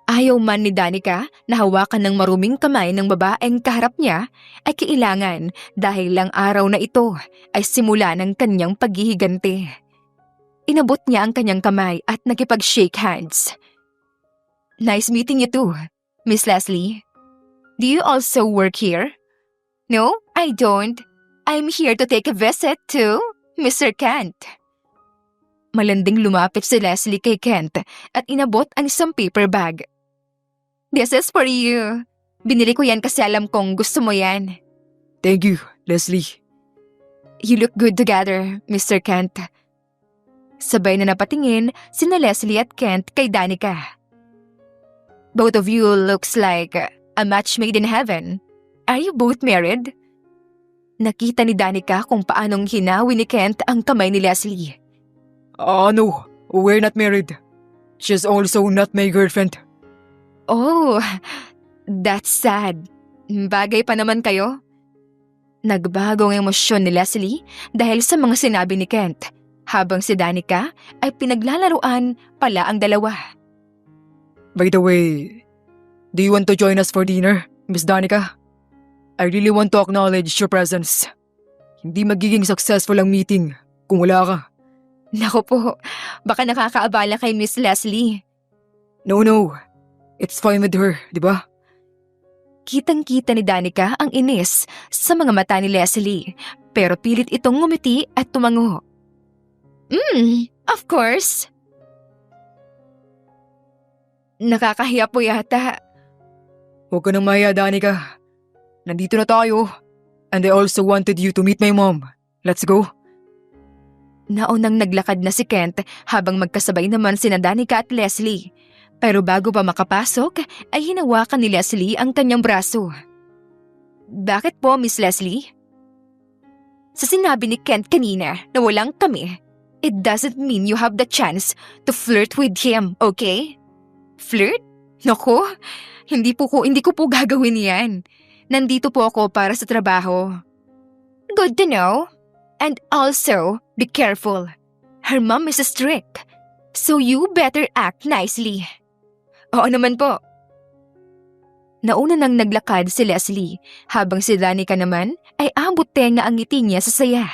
Ayaw man ni Danica na hawakan ng maruming kamay ng babaeng kaharap niya ay kailangan dahil lang araw na ito ay simula ng kanyang paghihiganti. Inabot niya ang kanyang kamay at nakipag-shake hands. Nice meeting you too, Miss Leslie. Do you also work here? No, I don't. I'm here to take a visit to Mr. Kent. Malanding lumapit si Leslie kay Kent at inabot ang isang paper bag. This is for you. Binili ko yan kasi alam kong gusto mo yan. Thank you, Leslie. You look good together, Mr. Kent. Sabay na napatingin sina Leslie at Kent kay Danica. Both of you looks like a match made in heaven. Are you both married? Nakita ni Danica kung paanong hinawi ni Kent ang kamay ni Leslie. No, we're not married. She's also not my girlfriend. Oh, that's sad. Bagay pa naman kayo. Nagbago ang emosyon ni Leslie dahil sa mga sinabi ni Kent, habang si Danica ay pinaglalaruan pala ang dalawa. By the way, do you want to join us for dinner, Miss Danica? I really want to acknowledge your presence. Hindi magiging successful ang meeting kung wala ka. Naku po, baka nakakaabala kay Miss Leslie. No. It's fine with her, di ba? Kitang-kita ni Danica ang inis sa mga mata ni Leslie, pero pilit itong ngumiti at tumango. Of course. Nakakahiya po yata. Huwag ka nang mahiya, Danica. Nandito na tayo. And I also wanted you to meet my mom. Let's go. Naunang naglakad na si Kent habang magkasabay naman sina Danica at Leslie. Pero bago pa makapasok, ay hinawakan ni Leslie ang kanyang braso. Bakit po, Miss Leslie? Sa sinabi ni Kent kanina na walang kami, it doesn't mean you have the chance to flirt with him, okay? Flirt? Naku, hindi ko po gagawin yan. Nandito po ako para sa trabaho. Good to know. And also, be careful. Her mom is strict. So you better act nicely. Oo naman po. Nauna nang naglakad si Leslie, habang si Danica naman ay abot tenga ang ngiti niya sa saya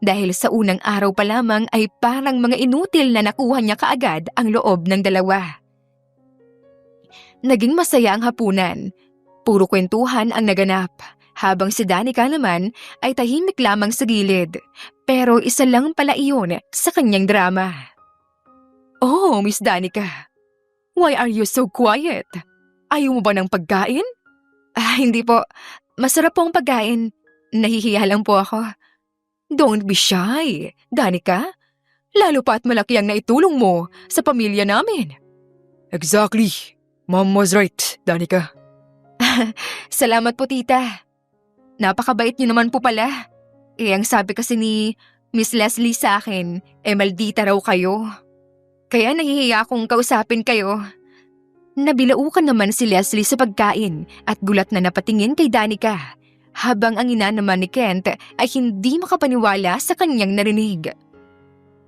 dahil sa unang araw pa lamang ay parang mga inutil na nakuha niya kaagad ang loob ng dalawa. Naging masaya ang hapunan. Puro kwentuhan ang naganap, habang si Danica naman ay tahimik lamang sa gilid. Pero isa lang pala iyon sa kanyang drama. Oh, Miss Danica, why are you so quiet? Ayaw mo ba ng pagkain? Hindi po. Masarap po ang pagkain. Nahihiya lang po ako. Don't be shy, Danica. Lalo pa at malaki ang naitulong mo sa pamilya namin. Exactly. Mom was right, Danica. Salamat po, tita. Napakabait niyo naman po pala. Ang sabi kasi ni Miss Leslie sa akin, maldita raw kayo. Kaya nahihiya akong kausapin kayo. Nabilaukan naman si Leslie sa pagkain at gulat na napatingin kay Danica, habang ang ina naman ni Kent ay hindi makapaniwala sa kanyang narinig.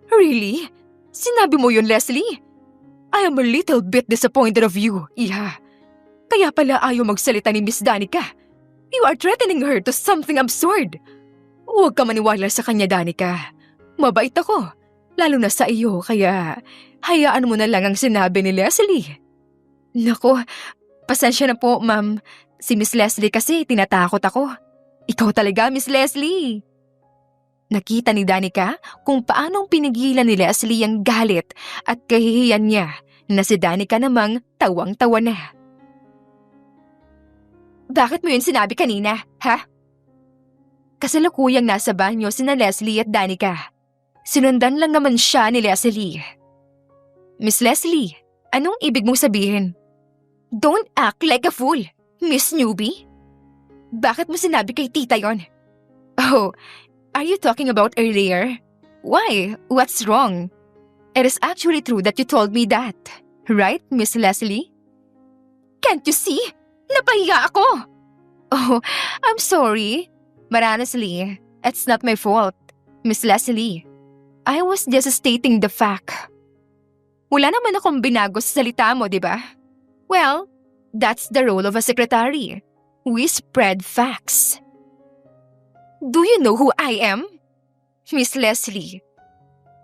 Really? Sinabi mo yun, Leslie? I am a little bit disappointed of you, Iha. Kaya pala ayaw magsalita ni Miss Danica. You are threatening her to something absurd. Huwag ka maniwala sa kanya, Danica. Mabait ako, lalo na sa iyo, kaya hayaan mo na lang ang sinabi ni Leslie. Naku, pasensya na po, ma'am. Si Miss Leslie kasi tinatakot ako. Ikaw talaga, Miss Leslie. Nakita ni Danica kung paanong pinigilan ni Leslie ang galit at kahihiyan niya na si Danica namang tawang-tawa na. Bakit mo yun sinabi kanina, ha? Kasalukuyang nasa banyo sina Leslie at Danica. Sinundan lang naman siya ni Leslie. Miss Leslie, anong ibig mong sabihin? Don't act like a fool, Miss Newbie. Bakit mo sinabi kay tita yon? Oh, are you talking about earlier? Why? What's wrong? It is actually true that you told me that. Right, Miss Leslie? Can't you see? Napahiya ako! Oh, I'm sorry. But honestly, it's not my fault, Miss Leslie. I was just stating the fact. Wala naman akong binago sa salita mo, di ba? Well, that's the role of a secretary. We spread facts. Do you know who I am? Miss Leslie.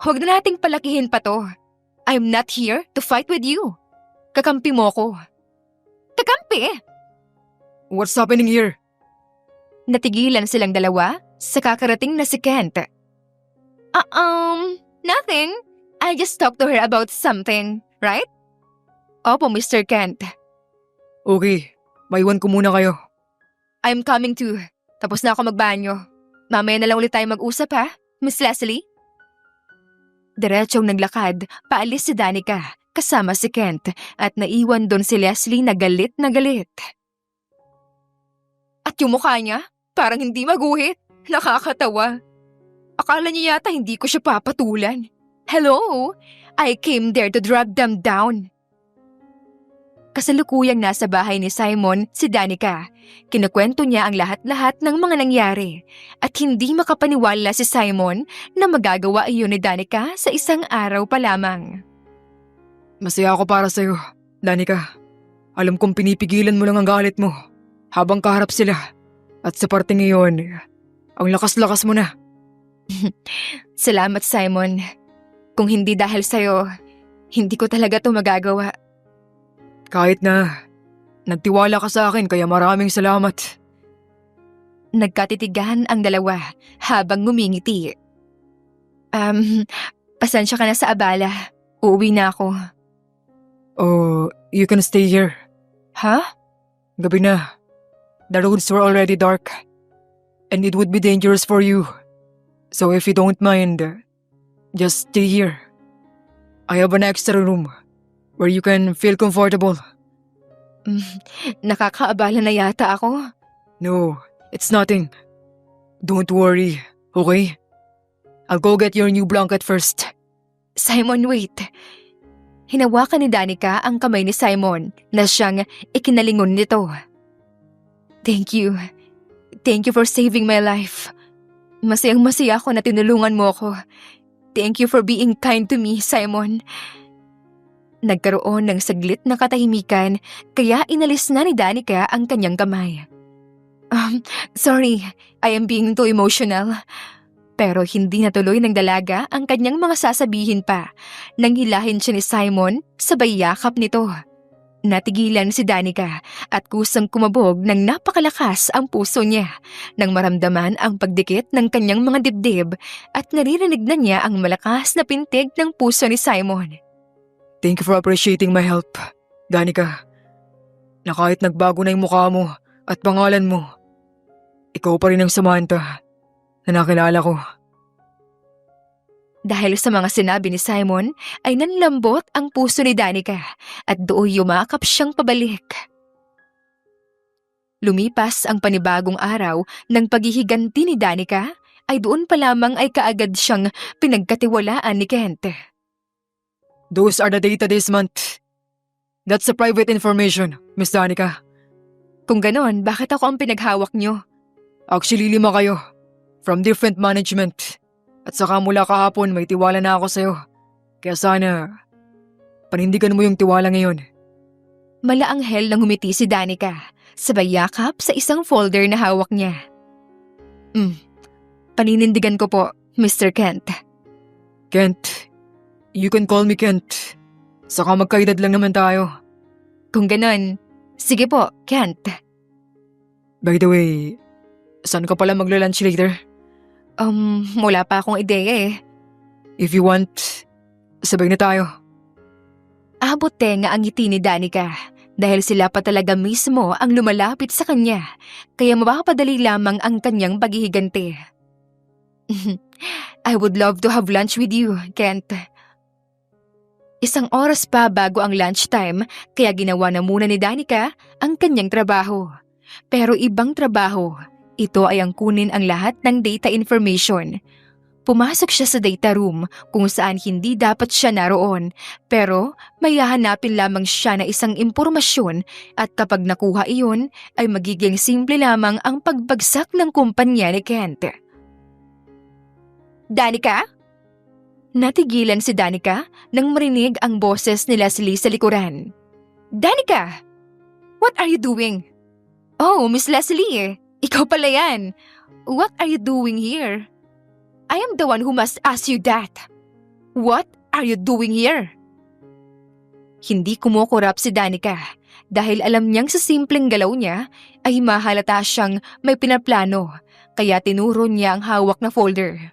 Huwag na nating palakihin pa to. I'm not here to fight with you. Kakampi mo ko. Kakampi? What's happening here? Natigilan silang dalawa sa kakarating na si Kent. Nothing. I just talked to her about something, right? Opo, Mr. Kent. Okay, maiwan ko muna kayo. I'm coming too. Tapos na ako magbanyo. Mamaya na lang ulit tayo mag-usap, ha, Miss Leslie? Diretsong naglakad, paalis si Danica kasama si Kent at naiwan doon si Leslie na galit na galit. At yung mukha niya, parang hindi maguhit. Nakakatawa. Akala niya yata hindi ko siya papatulan. Hello? I came there to drag them down. Kasalukuyang nasa bahay ni Simon si Danica. Kinukwento niya ang lahat-lahat ng mga nangyari at hindi makapaniwala si Simon na magagawa iyon ni Danica sa isang araw pa lamang. Masaya ako para sa'yo, Danica. Alam kong pinipigilan mo lang ang galit mo habang kaharap sila. At sa parte ngayon, ang lakas-lakas mo na. Salamat, Simon. Kung hindi dahil sa'yo, hindi ko talaga ito magagawa. Kahit na nagtiwala ka sa akin kaya maraming salamat. Nagkatitigan ang dalawa habang ngumingiti. Pasensya ka na sa abala. Uuwi na ako. Oh, you can stay here. Ha? Gabi na. The roads were already dark. And it would be dangerous for you. So if you don't mind, just stay here. I have an extra room where you can feel comfortable. Nakakaabala na yata ako. No, it's nothing. Don't worry, okay? I'll go get your new blanket first. Simon, wait. Hinawakan ni Danica ang kamay ni Simon na siyang ikinalingon nito. Thank you. Thank you for saving my life. Masayang-masaya ako na tinulungan mo ako. Thank you for being kind to me, Simon. Nagkaroon ng saglit na katahimikan kaya inalis na ni Danica ang kanyang kamay. Sorry, I am being too emotional. Pero hindi natuloy ng dalaga ang kanyang mga sasabihin pa nang hilahin siya ni Simon sabay yakap nito. Natigilan si Danica at kusang kumabog ng napakalakas ang puso niya nang maramdaman ang pagdikit ng kanyang mga dibdib at naririnig na niya ang malakas na pintig ng puso ni Simon. Thank you for appreciating my help, Danica. Na kahit nagbago na yung mukha mo at pangalan mo, ikaw pa rin ang Samantha na nakilala ko. Dahil sa mga sinabi ni Simon ay nanlambot ang puso ni Danica at doon yumakap siyang pabalik. Lumipas ang panibagong araw ng paghihiganti ni Danica ay doon pa lamang ay kaagad siyang pinagkatiwalaan ni Kent. Those are the data this month. That's a private information, Miss Danica. Kung ganon, bakit ako ang pinaghawak niyo? Actually, 5 kayo. From different management. At saka mula kahapon may tiwala na ako sa'yo. Kaya sana, panindigan mo yung tiwala ngayon. Malaanghel nang humiti si Danica, sabay yakap sa isang folder na hawak niya. Paninindigan ko po, Mr. Kent. Kent, you can call me Kent. Saka magkaedad lang naman tayo. Kung ganon, sige po, Kent. By the way, saan ka pala magla-lunch later? Wala pa akong ideya eh. If you want, sabay na tayo. Abot nga ang ngiti ni Danica dahil sila pa talaga mismo ang lumalapit sa kanya, kaya mapapadali lamang ang kanyang paghihiganti. I would love to have lunch with you, Kent. Isang oras pa bago ang lunchtime, kaya ginawa na muna ni Danica ang kanyang trabaho. Pero ibang trabaho, ito ay ang kunin ang lahat ng data information. Pumasok siya sa data room kung saan hindi dapat siya naroon, pero may hahanapin lamang siya na isang impormasyon at kapag nakuha iyon ay magiging simple lamang ang pagbagsak ng kumpanya ni Kent. Danica? Natigilan si Danica nang marinig ang boses ni Leslie sa likuran. Danica! What are you doing? Oh, Miss Leslie, ikaw pala yan. What are you doing here? I am the one who must ask you that. What are you doing here? Hindi kumukurap si Danica dahil alam niyang sa simpleng galaw niya ay mahalata siyang may pinaplano, kaya tinuro niya ang hawak na folder.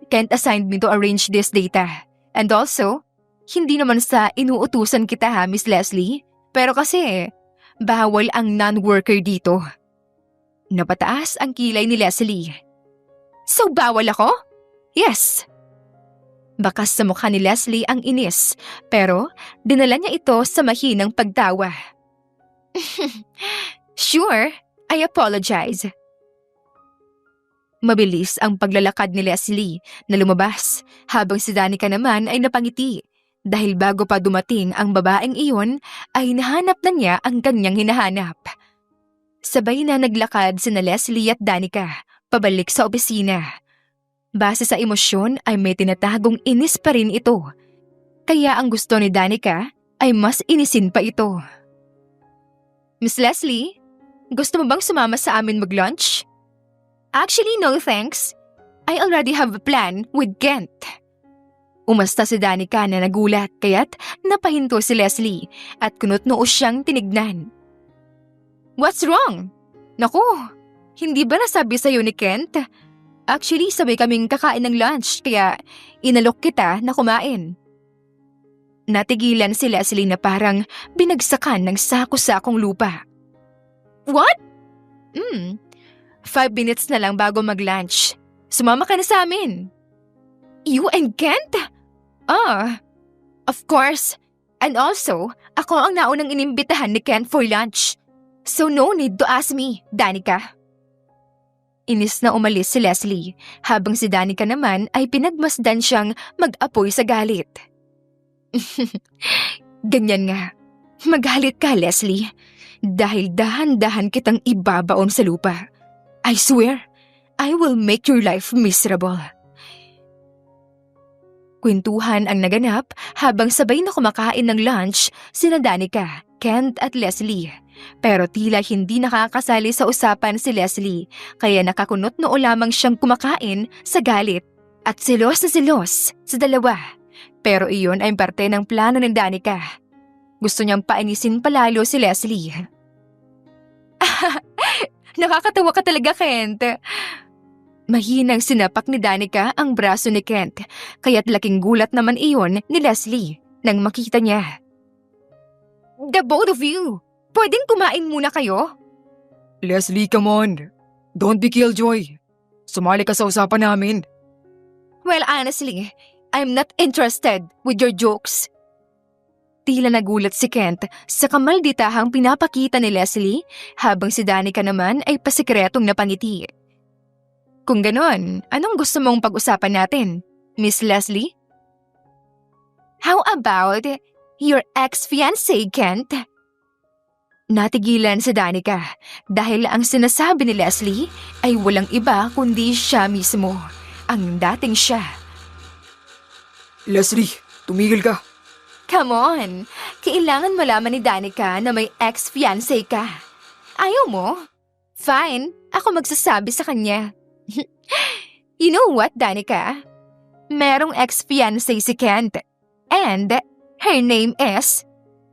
Kent assigned me to arrange this data. And also, hindi naman sa inuutusan kita ha, Miss Leslie. Pero kasi, bawal ang non-worker dito. Napataas ang kilay ni Leslie. So bawal ako? Yes. Bakas sa mukha ni Leslie ang inis, pero dinala niya ito sa mahinang pagtawa. Sure, I apologize. Mabilis ang paglalakad ni Leslie na lumabas habang si Danica naman ay napangiti dahil bago pa dumating ang babaeng iyon ay nahanap na niya ang kanyang hinahanap. Sabay na naglakad sina Leslie at Danica pabalik sa opisina. Base sa emosyon ay may tinatagong inis pa rin ito. Kaya ang gusto ni Danica ay mas inisin pa ito. Miss Leslie, gusto mo bang sumama sa amin mag-lunch? Actually, no thanks. I already have a plan with Kent. Umasta si Danica na nagulat kaya't napahinto si Leslie at kunot-noo siyang tinignan. What's wrong? Naku, hindi ba nasabi sa'yo ni Kent? Actually, sabay kaming kakain ng lunch kaya inalok kita na kumain. Natigilan si Leslie na parang binagsakan ng sako-sakong lupa. What? 5 minutes na lang bago mag-lunch. Sumama ka na sa amin. You and Kent? Of course. And also, ako ang naunang inimbitahan ni Kent for lunch. So no need to ask me, Danica. Inis na umalis si Leslie, habang si Danica naman ay pinagmasdan siyang mag-apoy sa galit. Ganyan nga. Magalit ka, Leslie. Dahil dahan-dahan kitang ibabaon sa lupa. I swear, I will make your life miserable. Kwentuhan ang naganap habang sabay na kumakain ng lunch sina Danica, Kent at Leslie. Pero tila hindi nakakasali sa usapan si Leslie, kaya nakakunot-noo lamang siyang kumakain sa galit at selos na selos sa dalawa. Pero iyon ay parte ng plano ni Danica. Gusto niyang painisin palalo si Leslie. Nakakatawa ka talaga, Kent. Mahinang sinapak ni Danica ang braso ni Kent, kaya't laking gulat naman iyon ni Leslie nang makita niya. The both of you, pwedeng kumain muna kayo? Leslie, come on. Don't be killjoy. Sumali ka sa usapan namin. Well, honestly, I'm not interested with your jokes. Tila nagulat si Kent sa kamalditahang pinapakita ni Leslie habang si Danica naman ay pasikretong napangiti. Kung ganon, anong gusto mong pag-usapan natin, Miss Leslie? How about your ex-fiancé, Kent? Natigilan si Danica dahil ang sinasabi ni Leslie ay walang iba kundi siya mismo, ang dating siya. Leslie, tumigil ka. Come on, kailangan malaman ni Danica na may ex-fiancé ka. Ayaw mo? Fine, ako magsasabi sa kanya. You know what, Danica? Merong ex-fiancé si Kent and her name is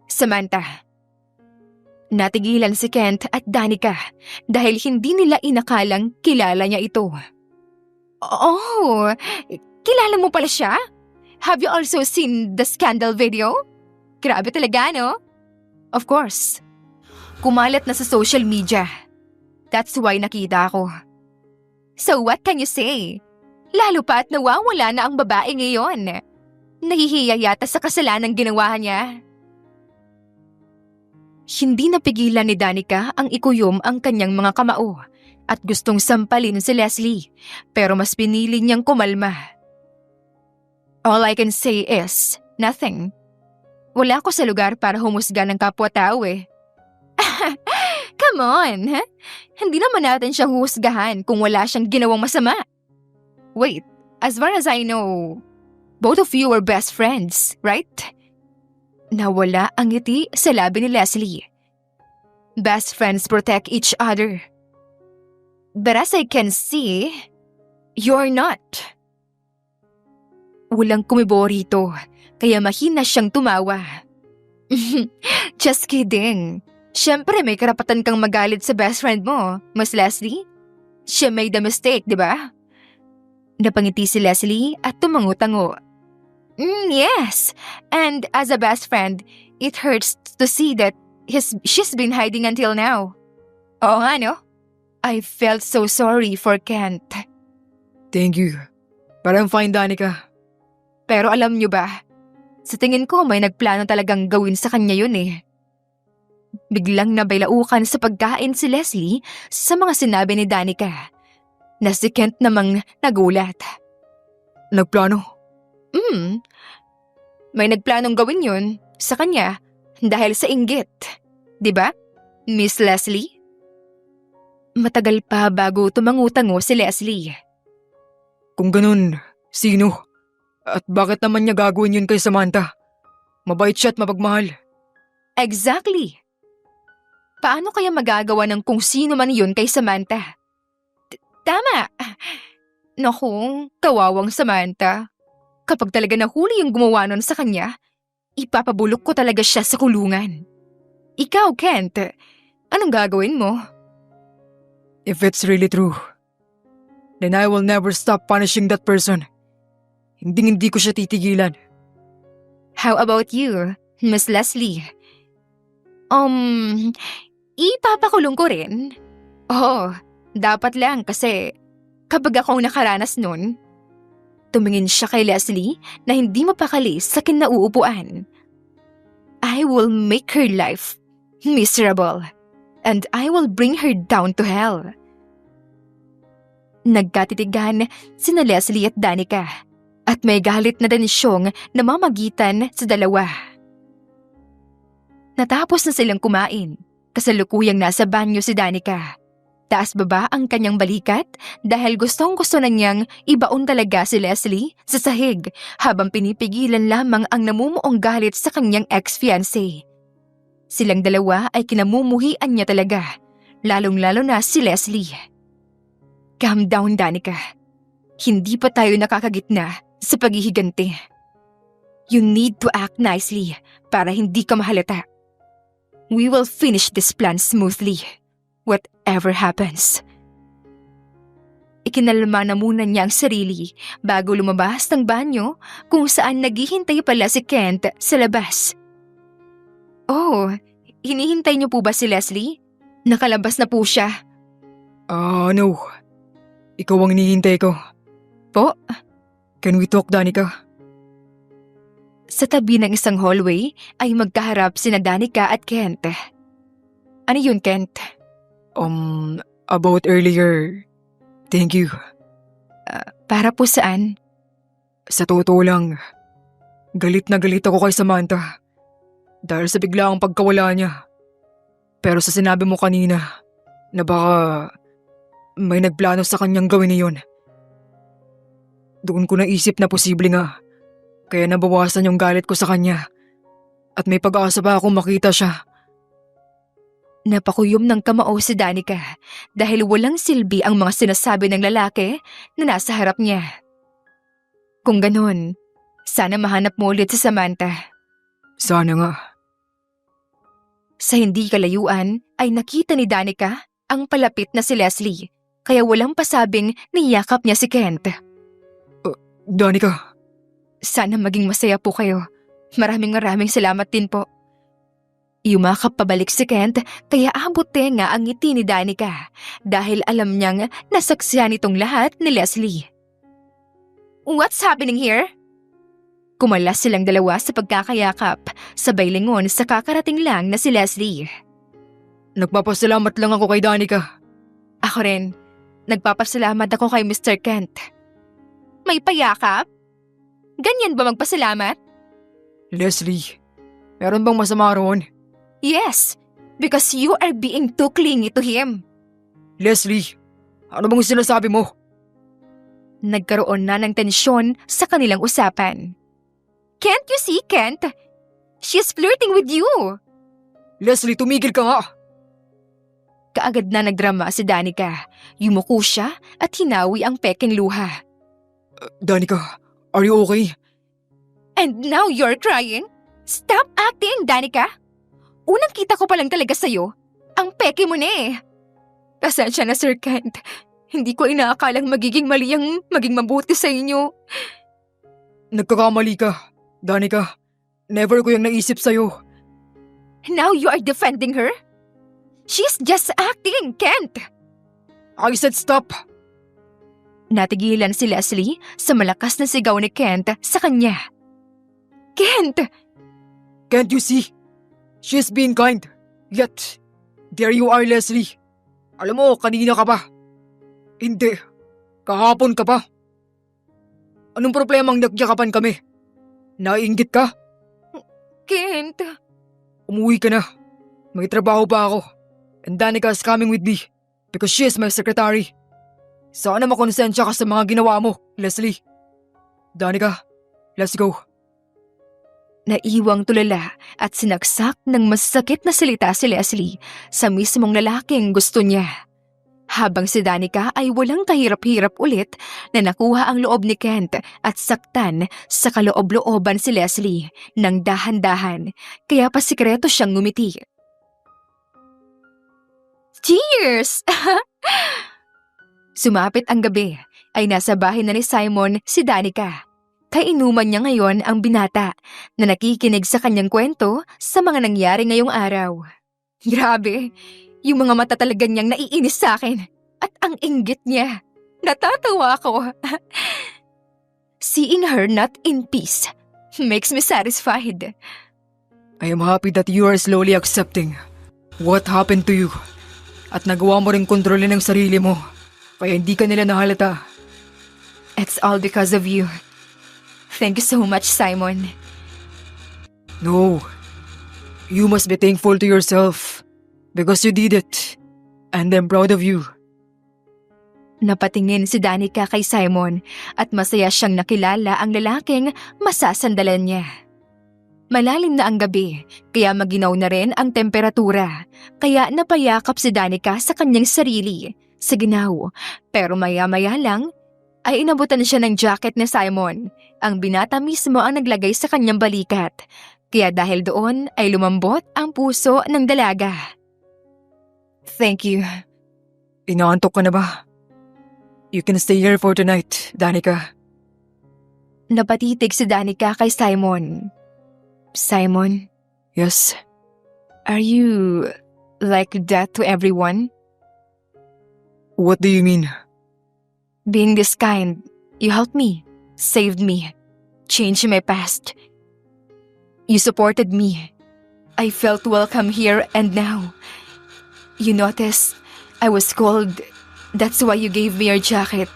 Samantha. Natigilan si Kent at Danica dahil hindi nila inakalang kilala niya ito. Oh, kilala mo pala siya? Have you also seen the scandal video? Grabe talaga, no? Of course. Kumalat na sa social media. That's why nakita ako. So what can you say? Lalo pa at nawawala na ang babae ngayon. Nahihiya yata sa kasalanang ginawa niya. Hindi napigilan ni Danica ang ikuyom ang kanyang mga kamao at gustong sampalin si Leslie, pero mas pinili niyang kumalma. All I can say is, nothing. Wala ako sa lugar para humusga ng kapwa-tao eh. Come on, huh? Hindi naman natin siyang husgahan kung wala siyang ginawang masama. Wait, as far as I know, both of you were best friends, right? Nawala ang ngiti sa labi ni Leslie. Best friends protect each other. But as I can see, you're not. Walang kumibo rito, kaya mahina siyang tumawa. Just kidding. Siyempre may karapatan kang magalit sa best friend mo, Miss Leslie. Siya made a mistake, di ba? Napangiti si Leslie at tumango-tango. Yes, and as a best friend, it hurts to see that she's been hiding until now. Oo nga, no? I felt so sorry for Kent. Thank you. But I'm fine, Danica. Pero alam niyo ba, sa tingin ko may nagplano talagang gawin sa kanya yun eh. Biglang nabailaukan sa pagkain si Leslie sa mga sinabi ni Danica, na si Kent namang nagulat. Nagplano? May nagplanong gawin yun sa kanya dahil sa inggit. Diba, Miss Leslie? Matagal pa bago tumango-tango si Leslie. Kung ganun, sino? At bakit naman niya gagawin yun kay Samantha? Mabait siya at mapagmahal. Exactly. Paano kaya magagawa ng kung sino man yun kay Samantha? Tama. Naku, kawawang Samantha. Kapag talaga nahuli yung gumawa nun sa kanya, ipapabulok ko talaga siya sa kulungan. Ikaw, Kent, anong gagawin mo? If it's really true, then I will never stop punishing that person. Hindi ko siya titigilan. How about you, Miss Leslie? Ipapakulong ko rin. Oo, dapat lang kasi kapag akong nakaranas nun, tumingin siya kay Leslie na hindi mapakali sa kinauupuan. I will make her life miserable and I will bring her down to hell. Nagkatitigan sina Leslie at Danica at may galit na tensyong namamagitan sa dalawa. Natapos na silang kumain, kasalukuyang nasa banyo si Danica. Taas-baba ang kanyang balikat dahil gustong-gusto na niyang ibaon talaga si Leslie sa sahig habang pinipigilan lamang ang namumuong galit sa kanyang ex-fiancé. Silang dalawa ay kinamumuhian niya talaga, lalong-lalo na si Leslie. Calm down, Danica. Hindi pa tayo nakakagitna sa paghihiganti. You need to act nicely para hindi ka mahalata. We will finish this plan smoothly, whatever happens. Ikinalma na muna niya ang sarili bago lumabas ng banyo kung saan naghihintay pala si Kent sa labas. Oh, hinihintay niyo po ba si Leslie? Nakalabas na po siya. No. Ikaw ang hinihintay ko. Po? Can we talk, Danica? Sa tabi ng isang hallway ay magkaharap sina Danica at Kent. Ano yun, Kent? About earlier. Thank you. Para po saan? Sa totoo lang, galit na galit ako kay Samantha. Dahil sa biglaang pagkawala niya. Pero sa sinabi mo kanina, na baka may nagplano sa kanyang gawin niyon. Doon ko naisip na posible nga. Kaya nabawasan yung galit ko sa kanya. At may pag-asa ba akong makita siya? Napakuyom ng kamao si Danica dahil walang silbi ang mga sinasabi ng lalaki na nasa harap niya. Kung ganon, sana mahanap mo ulit si Samantha. Sana nga. Sa hindi kalayuan ay nakita ni Danica ang palapit na si Leslie, kaya walang pasabing niyakap niya si Kent. Danica. Sana maging masaya po kayo. Maraming salamat din po. Yumakap pabalik si Kent kaya abot tenga ang ngiti ni Danica dahil alam niyang nasaksihan itong lahat ni Leslie. What's happening here? Kumalas silang dalawa sa pagkakayakap, sabay lingon sa kakarating lang na si Leslie. Nagpapasalamat lang ako kay Danica. Ako rin. Nagpapasalamat ako kay Mr. Kent. May payakap? Ganyan ba magpasalamat? Leslie, meron bang masama roon? Yes, because you are being too clingy to him. Leslie, ano bang sinasabi mo? Nagkaroon na ng tensyon sa kanilang usapan. Can't you see, Kent? She's flirting with you. Leslie, tumigil ka nga! Kaagad na nagdrama si Danica. Yumuko siya at hinawi ang peking luha. Danica, are you okay? And now you're crying? Stop acting, Danica! Unang kita ko pa lang talaga sa'yo. Ang peke mo na eh. Pasensya na, Sir Kent. Hindi ko inaakalang magiging mali ang maging mabuti sa inyo. Nagkakamali ka, Danica. Never ko yung naisip sa'yo. Now you are defending her? She's just acting, Kent! I said stop! Natigilan si Leslie sa malakas na sigaw ni Kent sa kanya. Kent! Can't you see? She's being kind. Yet, there you are, Leslie. Alam mo, kanina ka pa. Hindi. Kahapon ka pa. Anong problemang nagyakapan kami? Naiinggit ka? Kent! Umuwi ka na. May trabaho pa ako. And Danica is coming with me because she is my secretary. Sana makonsensya ka sa mga ginawa mo, Leslie. Danica, let's go. Naiwang tulala at sinaksak ng masakit na salita si Leslie sa mismong lalaking gusto niya. Habang si Danica ay walang kahirap-hirap ulit na nakuha ang loob ni Kent at saktan sa kaloob-looban si Leslie ng dahan-dahan kaya pasikreto siyang ngumiti. Cheers! Sumapit ang gabi ay nasa bahay na ni Simon si Danica. Kainuman niya ngayon ang binata na nakikinig sa kanyang kwento sa mga nangyari ngayong araw. Grabe, yung mga mata talaga niyang naiinis sa akin at ang inggit niya. Natatawa ako. Seeing her not in peace makes me satisfied. I am happy that you are slowly accepting what happened to you at nagawa mo rin kontrolin ang sarili mo kaya hindi ka nila nahalata. It's all because of you. Thank you so much, Simon. No, you must be thankful to yourself because you did it and I'm proud of you. Napatingin si Danica kay Simon at masaya siyang nakilala ang lalaking masasandalan niya. Malalim na ang gabi kaya maginaw na rin ang temperatura kaya napayakap si Danica sa kanyang sarili sa ginaw pero maya-maya lang ay inabutan siya ng jacket ni Simon. Ang binata mismo ang naglagay sa kanyang balikat. Kaya dahil doon ay lumambot ang puso ng dalaga. Thank you. Inaantok ka na ba? You can stay here for tonight, Danica. Napatitig si Danica kay Simon. Simon, Yes? are you like that to everyone? What do you mean? Being this kind, you help me. saved me, changed my past. You supported me. I felt welcome here and now. You noticed I was cold. That's why you gave me your jacket.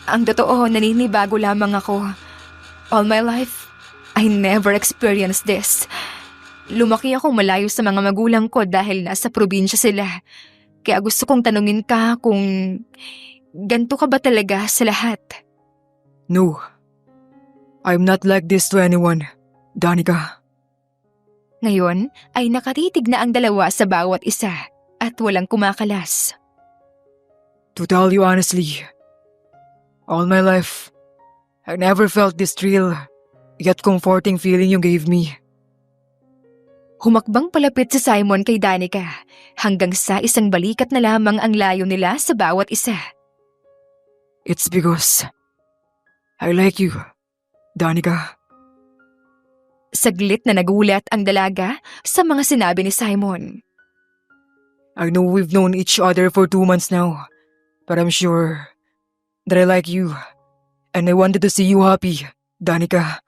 Ang totoo, naninibago lamang ako. All my life, I never experienced this. Lumaki akong malayo sa mga magulang ko dahil nasa probinsya sila. Kaya gusto kong tanungin ka kung ganito ka ba talaga sa lahat? No. I'm not like this to anyone, Danica. Ngayon ay nakatitig na ang dalawa sa bawat isa at walang kumakalas. To tell you honestly, all my life, I never felt this thrill, yet comforting feeling you gave me. Humakbang palapit si Simon kay Danica hanggang sa isang balikat na lamang ang layo nila sa bawat isa. It's because I like you, Danica. Saglit na nagulat ang dalaga sa mga sinabi ni Simon. I know we've known each other for 2 months now, but I'm sure that I like you, and I wanted to see you happy, Danica.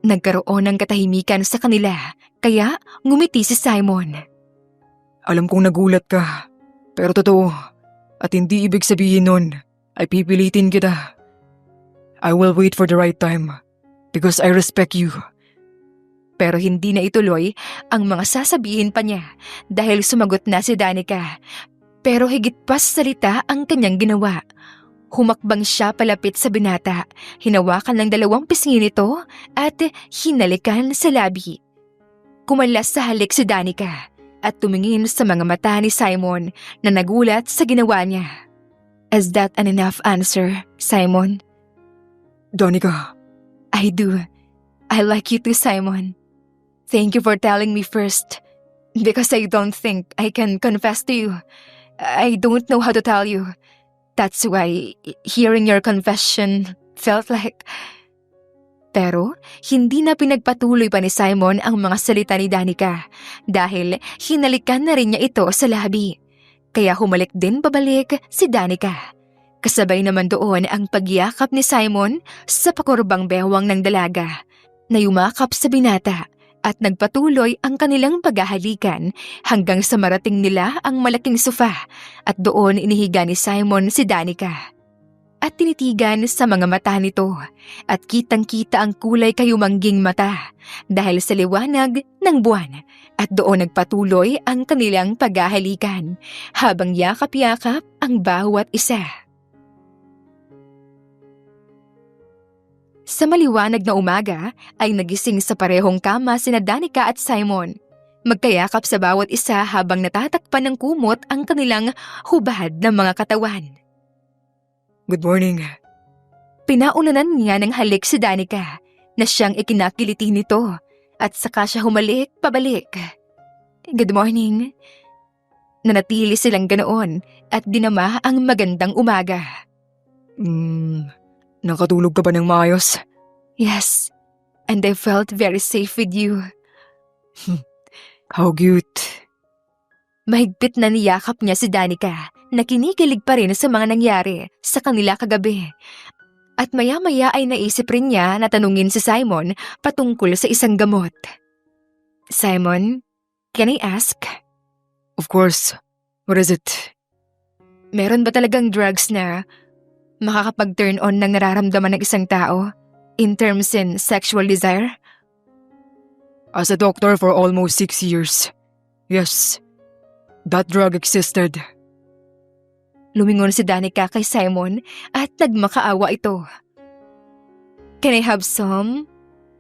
Nagkaroon ng katahimikan sa kanila, kaya ngumiti si Simon. Alam kong nagulat ka, pero totoo, at hindi ibig sabihin nun ay pipilitin kita. I will wait for the right time, because I respect you. Pero hindi na ituloy ang mga sasabihin pa niya dahil sumagot na si Danica. Pero higit pa sa salita ang kanyang ginawa. Humakbang siya palapit sa binata, hinawakan ng 2 pisngi nito at hinalikan sa labi. Kumalas sa halik si Danica at tumingin sa mga mata ni Simon na nagulat sa ginawa niya. Is that an enough answer, Simon? Danica. I do. I like you too, Simon. Thank you for telling me first. Because I don't think I can confess to you. I don't know how to tell you. That's why hearing your confession felt like... Pero hindi na pinagpatuloy pa ni Simon ang mga salita ni Danica dahil hinalikan na rin niya ito sa labi. Kaya humalik din pabalik si Danica. Kasabay naman doon ang pagyakap ni Simon sa pakurbang bewang ng dalaga na yumakap sa binata at nagpatuloy ang kanilang paghahalikan hanggang sa marating nila ang malaking sofa at doon inihiga ni Simon si Danica. At tinitigan sa mga mata nito at kitang-kita ang kulay kayumangging mata dahil sa liwanag ng buwan at doon nagpatuloy ang kanilang paghahalikan habang yakap-yakap ang bawat isa. Sa maliwanag na umaga ay nagising sa parehong kama sina Danica at Simon. Magkayakap sa bawat isa habang natatakpan ng kumot ang kanilang hubad ng mga katawan. Good morning. Pinaunanan niya ng halik si Danica na siyang ikinakiliti nito at saka siya humalik pabalik. Good morning. Nanatili silang ganoon at dinama ang magandang umaga. Nakatulog ka ba ng maayos? Yes, and I felt very safe with you. How cute. Mahigpit na niyakap niya si Danica na kinikilig pa rin sa mga nangyari sa kanila kagabi. At maya-maya ay naisip rin niya na tanungin si Simon patungkol sa isang gamot. Simon, can I ask? Of course. What is it? Meron ba talagang drugs na makakapag-turn on ng nararamdaman ng isang tao in terms in sexual desire? As a doctor for almost 6 years, yes, that drug existed. Lumingon si Danica kay Simon at nagmakaawa ito. Can I have some?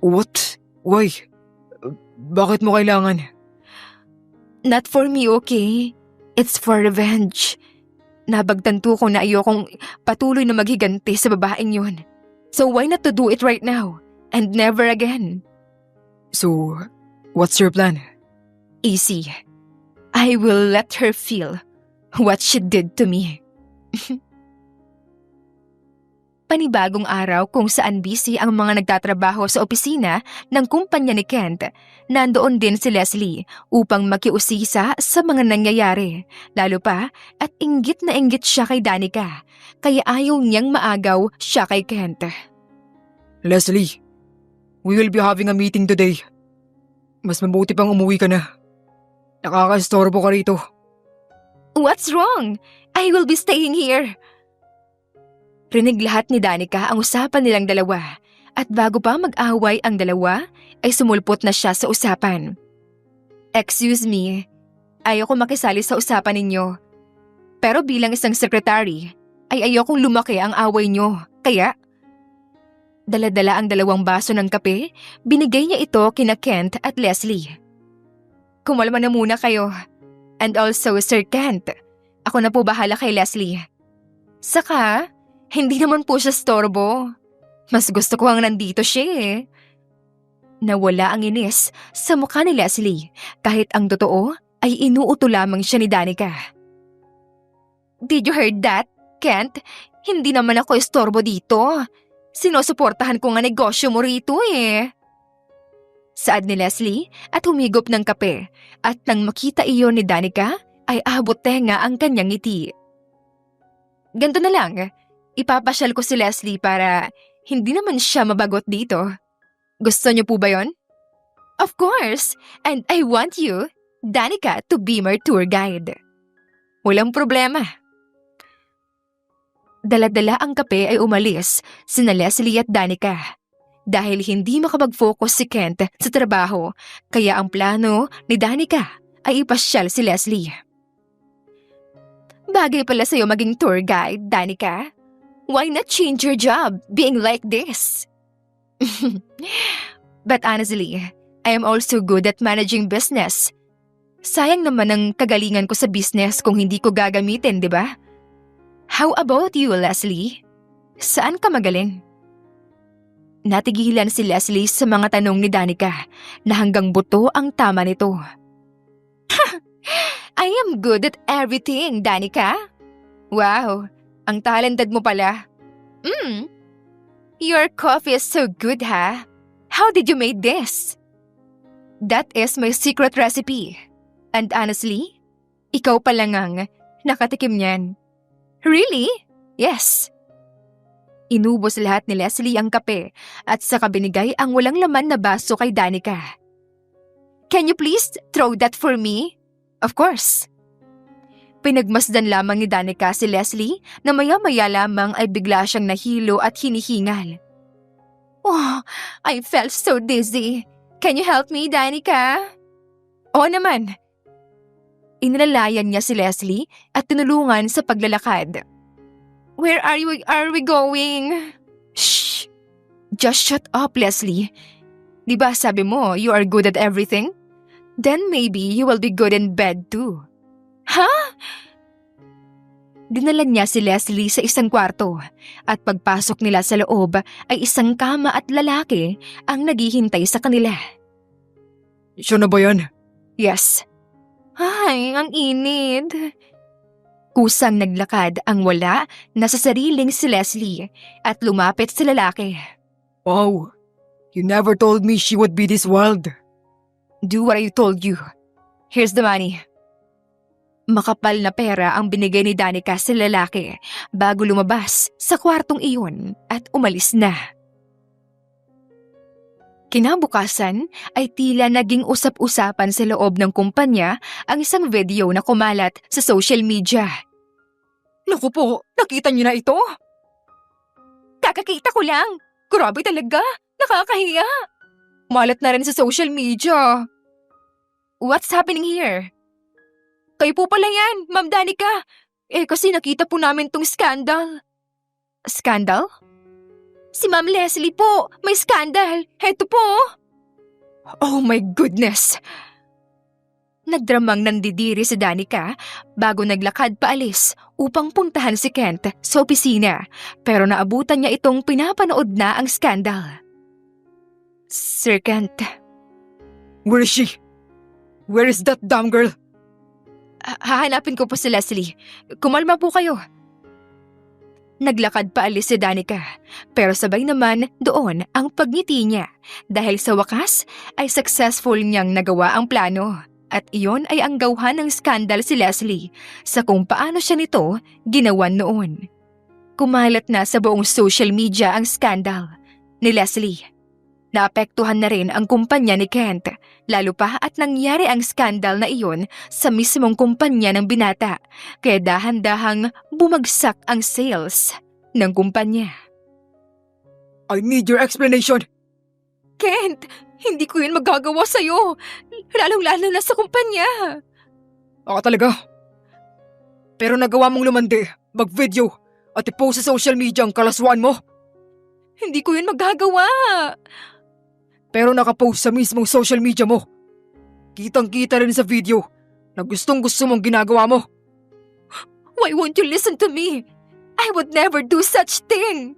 What? Why? Bakit mo kailangan? Not for me, okay? It's for revenge. Nabagtanto ko na ayokong patuloy na maghiganti sa babaeng yun. So why not to do it right now and never again? So, what's your plan? Easy. I will let her feel what she did to me. panibagong araw kung saan busy ang mga nagtatrabaho sa opisina ng kumpanya ni Kent. Nandoon din si Leslie upang makiusisa sa mga nangyayari. Lalo pa at inggit na inggit siya kay Danica, kaya ayaw niyang maagaw siya kay Kent. Leslie, we will be having a meeting today. Mas mabuti pang umuwi ka na. Nakakastorbo ka rito. What's wrong? I will be staying here. Rinig lahat ni Danica ang usapan nilang dalawa at bago pa mag-away ang dalawa ay sumulpot na siya sa usapan. Excuse me, ayoko makisali sa usapan ninyo. Pero bilang isang secretary ay ayokong lumaki ang away nyo, kaya… Dala-dala ang 2 baso ng kape, binigay niya ito kina Kent at Leslie. Kumalma na muna kayo. And also, Sir Kent, ako na po bahala kay Leslie. Saka, hindi naman po siya storbo. Mas gusto ko ang nandito siya eh. Nawala ang inis sa mukha ni Leslie kahit ang totoo ay inuuto lamang siya ni Danica. Did you heard that, Kent? Hindi naman ako istorbo dito. Sinusuportahan ko nga negosyo mo rito eh. Saad ni Leslie at humigop ng kape at nang makita iyon ni Danica ay abot tenga ang kanyang ngiti. Ganto na lang, ipapasyal ko si Leslie para hindi naman siya mabagot dito. Gusto niyo po ba yon? Of course, and I want you, Danica, to be my tour guide. Walang problema. Dala-dala ang kape ay umalis sina Leslie at Danica. Dahil hindi makapag-focus si Kent sa trabaho, kaya ang plano ni Danica ay ipasyal si Leslie. Bagay pala sa'yo maging tour guide, Danica. Why not change your job being like this? But honestly, I am also good at managing business. Sayang naman ang kagalingan ko sa business kung hindi ko gagamitin, di ba? How about you, Leslie? Saan ka magaling? Natigilan si Leslie sa mga tanong ni Danica na hanggang buto ang tama nito. I am good at everything, Danica. Wow, ang talented mo pala. Your coffee is so good, ha? How did you make this? That is my secret recipe. And honestly, ikaw pa lang ang nakatikim niyan. Really? Yes. Inubos lahat ni Leslie ang kape at saka binigay ang walang laman na baso kay Danica. Can you please throw that for me? Of course. Pinagmasdan lamang ni Danica si Leslie na maya-maya lamang ay bigla siyang nahilo at hinihingal. Oh, I felt so dizzy. Can you help me, Danica? Oo naman. Inilalayan niya si Leslie at tinulungan sa paglalakad. Where are we going? Shh! Just shut up, Leslie. Diba sabi mo, you are good at everything? Then maybe you will be good in bed too. Huh? Dinala niya si Leslie sa isang kwarto at pagpasok nila sa loob ay isang kama at lalaki ang naghihintay sa kanila. Siya na ba yan? Yes. Ay, ang init. Kusang naglakad ang wala na sa sariling si Leslie at lumapit sa lalaki. Wow, you never told me she would be this wild. Do what I told you. Here's the money. Makapal na pera ang binigay ni Danica sa lalaki bago lumabas sa kwartong iyon at umalis na. Kinabukasan ay tila naging usap-usapan sa loob ng kumpanya ang isang video na kumalat sa social media. Naku po, nakita niyo na ito? Kakakita ko lang. Grabe talaga. Nakakahiya. Malat na rin sa social media. What's happening here? Kayo po pala yan, Ma'am Danica. Kasi nakita po namin tong scandal. Scandal? Si Ma'am Leslie po, may scandal. Heto po. Oh my goodness. Nagdramang nandidiri si Danica bago naglakad paalis upang puntahan si Kent sa opisina pero naabutan niya itong pinapanood na ang scandal. Sir Kent. Where is she? Where is that damn girl? Hahanapin ko po si Leslie. Kumalma po kayo. Naglakad paalis si Danica, pero sabay naman doon ang pagngiti niya dahil sa wakas ay successful niyang nagawa ang plano at iyon ay ang gawhan ng skandal si Leslie sa kung paano siya nito ginawan noon. Kumalat na sa buong social media ang skandal ni Leslie. Naapektuhan na rin ang kumpanya ni Kent, lalo pa at nangyari ang skandal na iyon sa mismong kumpanya ng binata, kaya dahan-dahang bumagsak ang sales ng kumpanya. I need your explanation. Kent, hindi ko yun magagawa sa'yo, lalong-lalo na sa kumpanya. Talaga? Pero nagawa mong lumandi, mag-video at i-post sa social media ang kalaswaan mo. Hindi ko yun magagawa. Pero nakapost sa mismong social media mo. Kitang-kita rin sa video na gustong-gusto mong ginagawa mo. Why won't you listen to me? I would never do such thing.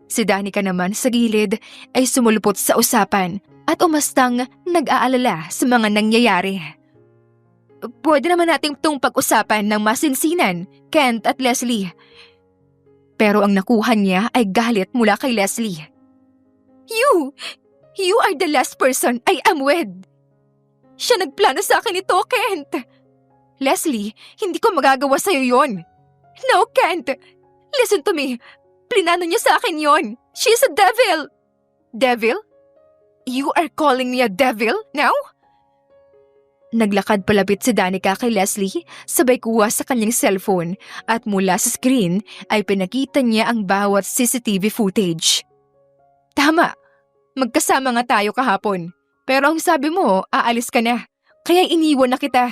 Si Danica naman sa gilid ay sumulpot sa usapan at umastang nag-aalala sa mga nangyayari. Pwede naman nating itong pag-usapan ng masinsinan, Kent at Leslie. Pero ang nakuha niya ay galit mula kay Leslie. You are the last person I am with. Siya nagplano sa akin ito, Kent. Leslie, hindi ko magagawa sa'yo yon. No, Kent. Listen to me. Plinano niya sa akin yon. She's a devil. Devil? You are calling me a devil now? Naglakad palapit si Danica kay Leslie, sabay kuha sa kanyang cellphone at mula sa screen ay pinakita niya ang bawat CCTV footage. Tama, magkasama nga tayo kahapon. Pero ang sabi mo, aalis ka na. Kaya iniwan na kita.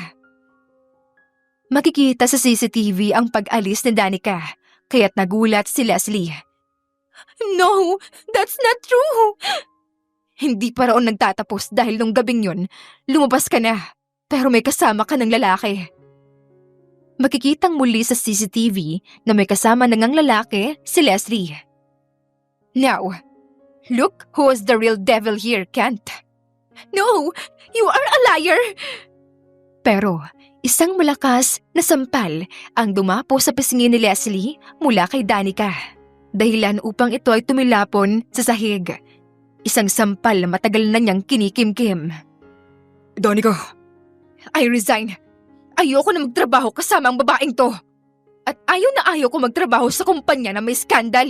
Makikita sa CCTV ang pag-alis ni Danica, kaya't nagulat si Leslie. No, that's not true. Hindi pa raon nagtatapos dahil nung gabing yun, lumabas ka na. Pero may kasama ka ng lalaki. Makikitang muli sa CCTV na may kasama na ngang lalaki si Leslie. Now, look who is the real devil here, Kent. No, you are a liar! Pero isang malakas na sampal ang dumapo sa pisngi ni Leslie mula kay Danica. Dahilan upang ito ay tumilapon sa sahig. Isang sampal na matagal na niyang kinikimkim. Danica! I resign. Ayoko na magtrabaho kasama ang babaeng to. At ayaw ko magtrabaho sa kumpanya na may skandal.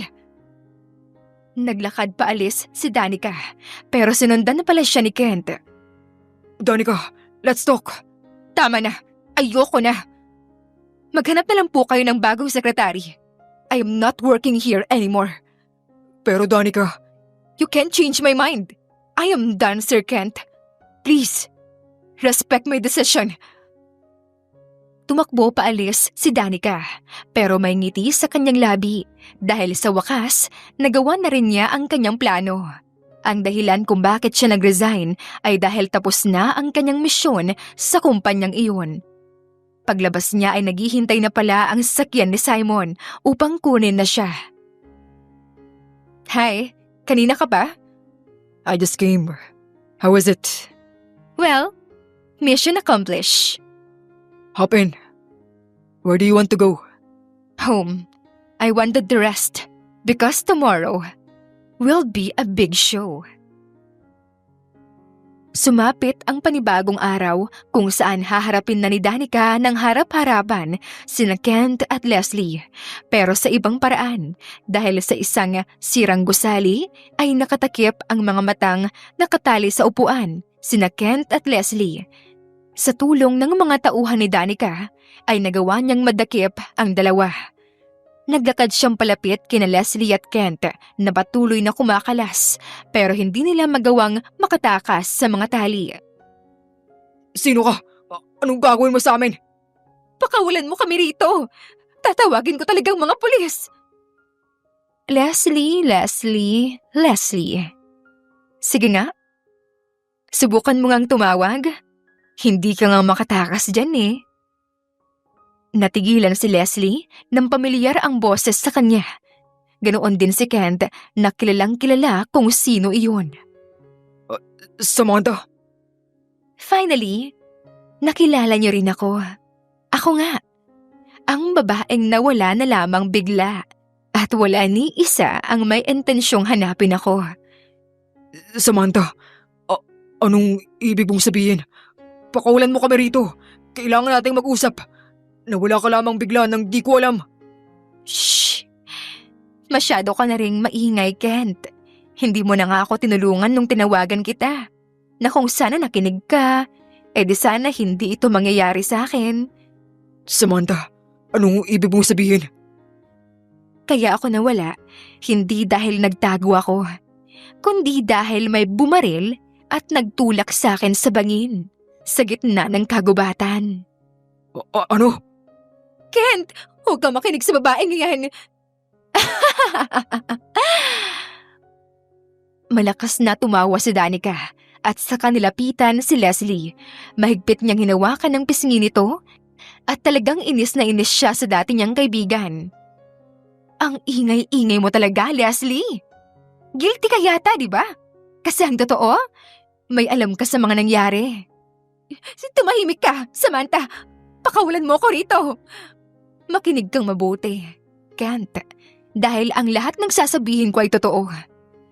Naglakad paalis si Danica, pero sinundan na pala siya ni Kent. Danica, let's talk. Tama na. Ayoko na. Maghanap na lang po kayo ng bagong sekretary. I am not working here anymore. Pero Danica... You can't change my mind. I am done, Sir Kent. Please, respect my decision. Tumakbo paalis si Danica, pero may ngiti sa kanyang labi dahil sa wakas, nagawa na rin niya ang kanyang plano. Ang dahilan kung bakit siya nag-resign ay dahil tapos na ang kanyang misyon sa kumpanyang iyon. Paglabas niya ay naghihintay na pala ang sasakyan ni Simon upang kunin na siya. Hi, kanina ka ba? I just came. How was it? Well, mission accomplished. Hop in. Where do you want to go? Home. I wanted the rest because tomorrow will be a big show. Sumapit ang panibagong araw kung saan haharapin na ni Danica ng harap-harapan sina Kent at Leslie. Pero sa ibang paraan dahil sa isang sirang gusali ay nakatakip ang mga matang nakatali sa upuan sina Kent at Leslie. Sa tulong ng mga tauhan ni Danica ay nagawa niyang madakip ang dalawa. Naglakad siyang palapit kina Leslie at Kent na patuloy na kumakalas pero hindi nila magawang makatakas sa mga tali. Sino ka? Anong gagawin mo sa amin? Pakawalan mo kami rito! Tatawagin ko talagang mga pulis! Leslie. Sige nga. Subukan mo ngang tumawag. Hindi ka nga makatakas dyan eh. Natigilan si Leslie nang pamilyar ang boses sa kanya. Ganoon din si Kent na kilalang kilala kung sino iyon. Samantha? Finally, nakilala niyo rin ako. Ako nga. Ang babaeng nawala na lamang bigla at wala ni isa ang may intensyong hanapin ako. Samantha, anong ibig mong sabihin? Pakawalan mo kami rito. Kailangan nating mag-usap. Nawala ka lamang bigla nang di ko alam. Shh! Masyado ka na ring maingay, Kent. Hindi mo na nga ako tinulungan nung tinawagan kita. Na kung sana nakinig ka, di sana hindi ito mangyayari sa akin. Samantha, anong ibig mong sabihin? Kaya ako nawala, hindi dahil nagtago ako, kundi dahil may bumaril at nagtulak sa akin sa bangin, sa gitna ng kagubatan. Ano? Kent, huwag kang makinig sa babaeng yan. Malakas na tumawa si Danica at saka nilapitan si Leslie. Mahigpit niyang hinawakan ng pisngi nito at talagang inis na inis siya sa dati niyang kaibigan. Ang ingay-ingay mo talaga, Leslie. Guilty ka yata, di ba? Kasi ang totoo, may alam ka sa mga nangyari. Tumahimik ka, Samantha. Pakawalan mo ako rito. Makinig kang mabuti, Kent. Dahil ang lahat ng sasabihin ko ay totoo.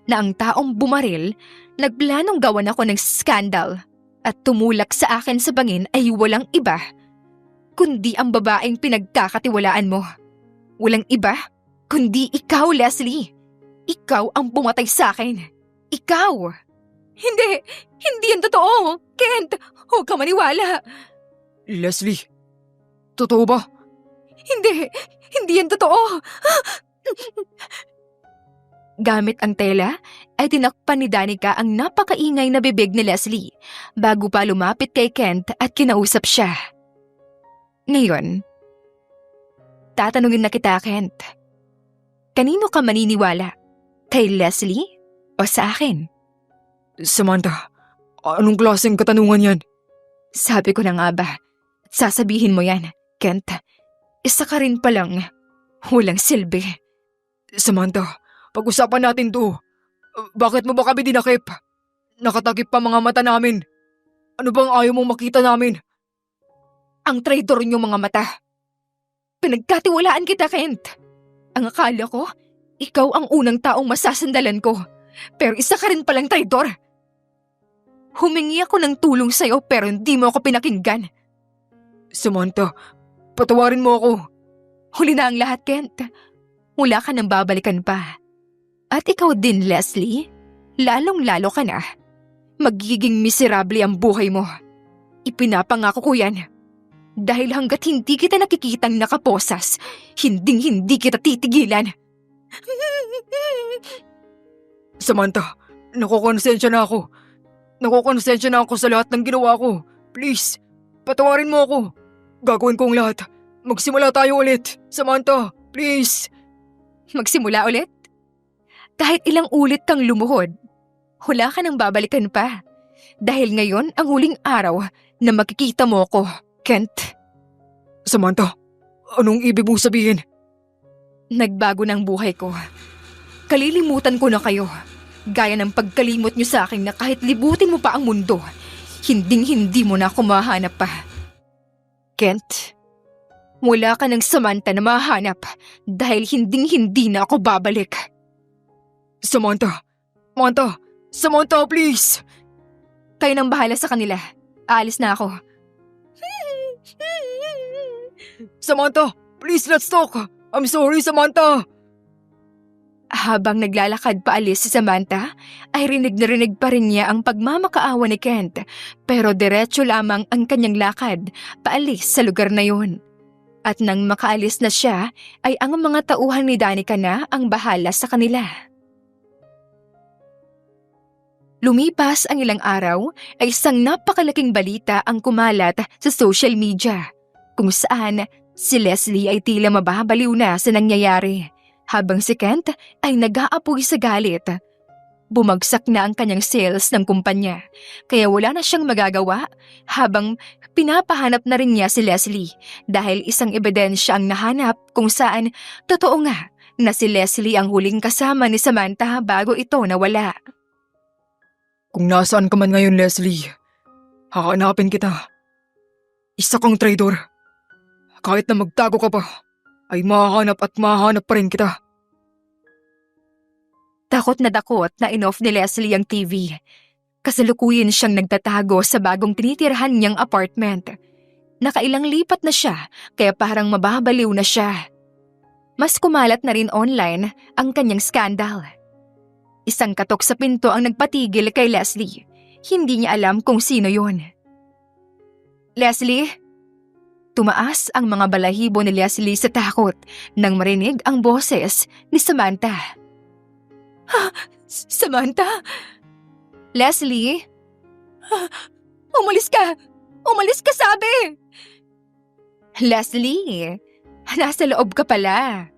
Na ang taong bumaril, nagplanong gawan ako ng skandal at tumulak sa akin sa bangin ay walang iba, kundi ang babaeng pinagkakatiwalaan mo. Walang iba, kundi ikaw, Leslie. Ikaw ang pumatay sa akin. Ikaw! Hindi yan totoo! Kent, huwag ka maniwala! Leslie, totoo ba? Hindi yan totoo! Gamit ang tela, ay tinakpan ni Danica ang napakaingay na bibig ni Leslie bago pa lumapit kay Kent at kinausap siya. Ngayon, tatanungin na kita, Kent. Kanino ka maniniwala? Kay Leslie o sa akin? Samantha, anong klaseng katanungan yan? Sabi ko na nga ba, sasabihin mo yan, Kent. Isa ka rin palang walang silbi. Samantha, pag-usapan natin to. Bakit mo ba kami dinakip? Nakatakip pa mga mata namin. Ano bang ayaw mong makita namin? Ang traidor niyong mga mata. Pinagkatiwalaan kita, Kent. Ang akala ko, ikaw ang unang taong masasandalan ko. Pero isa ka rin palang traidor. Humingi ako ng tulong sa'yo pero hindi mo ako pinakinggan. Samantha, patawarin mo ako. Huli na ang lahat, Kent. Wala ka nang babalikan pa. At ikaw din, Leslie, lalong-lalo ka na. Magiging miserable ang buhay mo. Ipinapangako ko yan. Dahil hanggat hindi kita nakikitang nakaposas, hinding-hindi kita titigilan. Samantha, nakukonsensya na ako. Nakukonsensya na ako sa lahat ng ginawa ko. Please, patawarin mo ako. Gagawin ko ang lahat. Magsimula tayo ulit. Samantha, please. Magsimula ulit? Kahit ilang ulit kang lumuhod, wala ka nang babalikan pa. Dahil ngayon ang huling araw na makikita mo ko, Kent. Samantha, anong ibig mong sabihin? Nagbago ng buhay ko. Kalilimutan ko na kayo. Gaya ng pagkalimot niyo sa akin na kahit libutin mo pa ang mundo, hinding-hindi mo na ako mahanap pa. Kent, wala ka ng Samantha na mahanap dahil hinding-hindi na ako babalik. Samantha, please! Kayo nang bahala sa kanila. Aalis na ako. Samantha, please let's talk! I'm sorry, Samantha! Habang naglalakad paalis si Samantha, ay rinig na rinig pa rin niya ang pagmamakaawa ni Kent, pero diretso lamang ang kanyang lakad paalis sa lugar na yun. At nang makaalis na siya, ay ang mga tauhan ni Danica na ang bahala sa kanila. Lumipas ang ilang araw ay isang napakalaking balita ang kumalat sa social media, kung saan si Leslie ay tila mababaliw na sa nangyayari, habang si Kent ay nag-aapoy sa galit. Bumagsak na ang kanyang sales ng kumpanya, kaya wala na siyang magagawa habang pinapahanap na rin niya si Leslie dahil isang ebidensya ang nahanap kung saan totoo nga na si Leslie ang huling kasama ni Samantha bago ito nawala. Kung nasaan ka man ngayon, Leslie, hahanapin kita. Isa kang traidor. Kahit na magtago ka pa, ay mahahanap at mahahanap pa rin kita. Takot na in-off ni Leslie ang TV. Kasalukuyan siyang nagtatago sa bagong tinitirhan niyang apartment. Nakailang lipat na siya, kaya parang mababaliw na siya. Mas kumalat na rin online ang kanyang skandal. Isang katok sa pinto ang nagpatigil kay Leslie. Hindi niya alam kung sino yun. Leslie? Tumaas ang mga balahibo ni Leslie sa takot nang marinig ang boses ni Samantha. Samantha? Leslie? Umalis ka! Umalis ka, sabi! Leslie, nasa loob ka pala.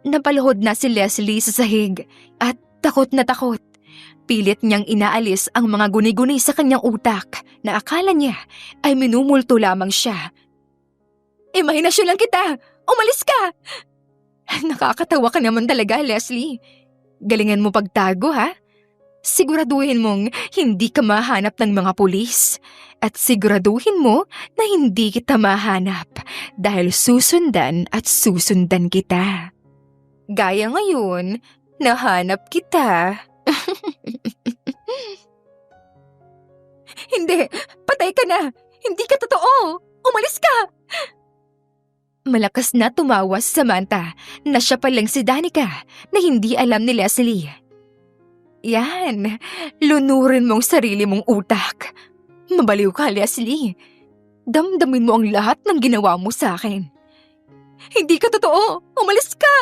Napaluhod na si Leslie sa sahig at takot na takot. Pilit niyang inaalis ang mga guni-guni sa kanyang utak na akala niya ay minumulto lamang siya. Imahinasyon lang kita! Umalis ka! Nakakatawa ka naman talaga, Leslie. Galingan mo pagtago, ha? Siguraduhin mong hindi ka mahanap ng mga pulis. At siguraduhin mo na hindi kita mahanap dahil susundan at susundan kita. Gaya ngayon, nahanap kita. Hindi! Patay ka na! Hindi ka totoo! Umalis ka! Malakas na tumawa si Samantha na siya palang si Danica na hindi alam ni Leslie. Yan, lunurin mong sarili mong utak. Mabaliw ka, Leslie. Damdamin mo ang lahat ng ginawa mo sa akin. Hindi ka totoo! Umalis ka!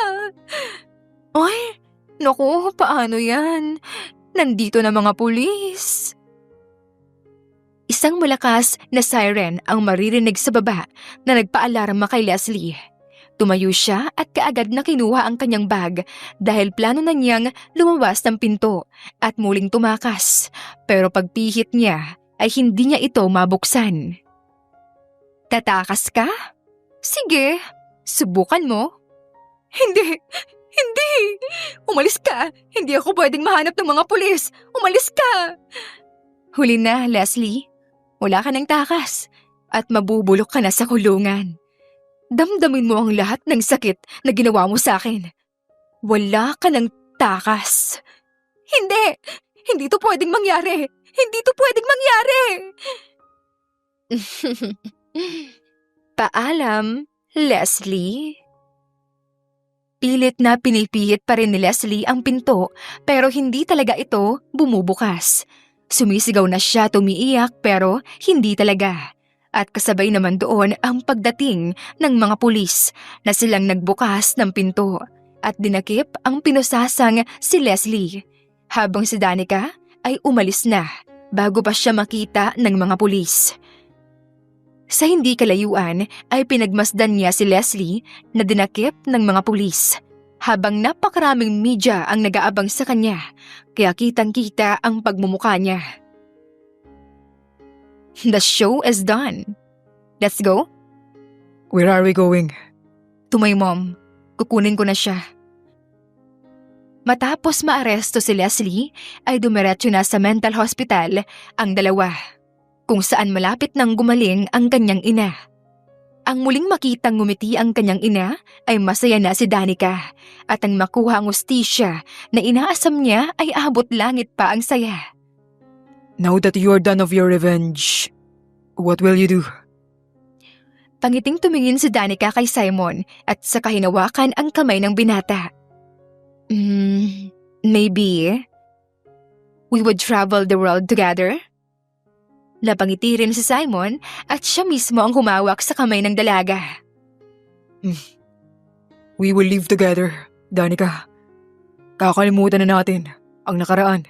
Ay, naku, paano yan? Nandito na mga pulis. Isang malakas na siren ang maririnig sa baba na nagpaalarma kay Leslie. Tumayo siya at kaagad na kinuha ang kanyang bag dahil plano na niyang lumabas ng pinto at muling tumakas. Pero pagpihit niya ay hindi niya ito mabuksan. Tatakas ka? Sige, subukan mo. Hindi! Hindi! Umalis ka! Hindi ako pwedeng mahanap ng mga pulis! Umalis ka! Huli na, Leslie. Wala ka ng takas at mabubulok ka na sa kulungan. Damdamin mo ang lahat ng sakit na ginawa mo sa akin. Wala ka ng takas. Hindi! Hindi to pwedeng mangyari! Hindi to pwedeng mangyari! Paalam, Leslie. Pilit na pinipihit pa rin ni Leslie ang pinto pero hindi talaga ito bumubukas. Sumisigaw na siya, tumiiyak pero hindi talaga. At kasabay naman doon ang pagdating ng mga pulis na silang nagbukas ng pinto at dinakip ang pinusasang si Leslie. Habang si Danica ay umalis na bago pa siya makita ng mga pulis. Sa hindi kalayuan ay pinagmasdan niya si Leslie na dinakip ng mga pulis. Habang napakaraming media ang nag-aabang sa kanya, kaya kitang-kita ang pagmumukha niya. The show is done. Let's go? Where are we going? To my mom. Kukunin ko na siya. Matapos maaresto si Leslie, ay dumiretso na sa mental hospital ang dalawa, kung saan malapit nang gumaling ang kanyang ina. Ang muling makitang ngumiti ang kanyang ina ay masaya na si Danica at ang makuha ang hustisya na inaasam niya ay abot langit pa ang saya. Now that you are done of your revenge, what will you do? Pangiting tumingin si Danica kay Simon at saka hinawakan ang kamay ng binata. Maybe we would travel the world together? Napangiti rin si Simon at siya mismo ang humawak sa kamay ng dalaga. We will live together, Danica. Kakalimutan na natin ang nakaraan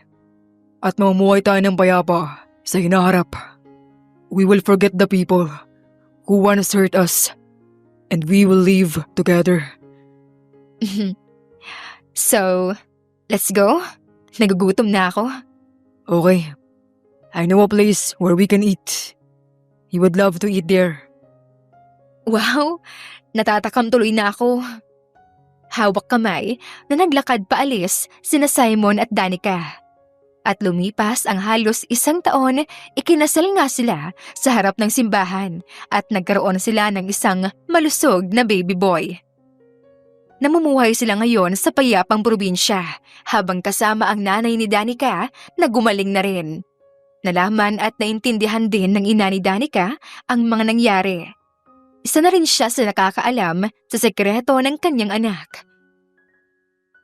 at mamumuhay tayo ng payapa sa hinaharap. We will forget the people who once hurt us and we will live together. So, let's go? Nagugutom na ako. Okay. I know a place where we can eat. You would love to eat there. Wow, natatakam tuloy na ako. Hawak kamay na naglakad paalis sina Simon at Danica. At lumipas ang halos 1 taon, ikinasal nga sila sa harap ng simbahan at nagkaroon sila ng isang malusog na baby boy. Namumuhay sila ngayon sa payapang probinsya habang kasama ang nanay ni Danica na gumaling na rin. Nalaman at naintindihan din ng ina ni Danica ang mga nangyari. Isa na rin siya sa nakakaalam sa sekreto ng kanyang anak.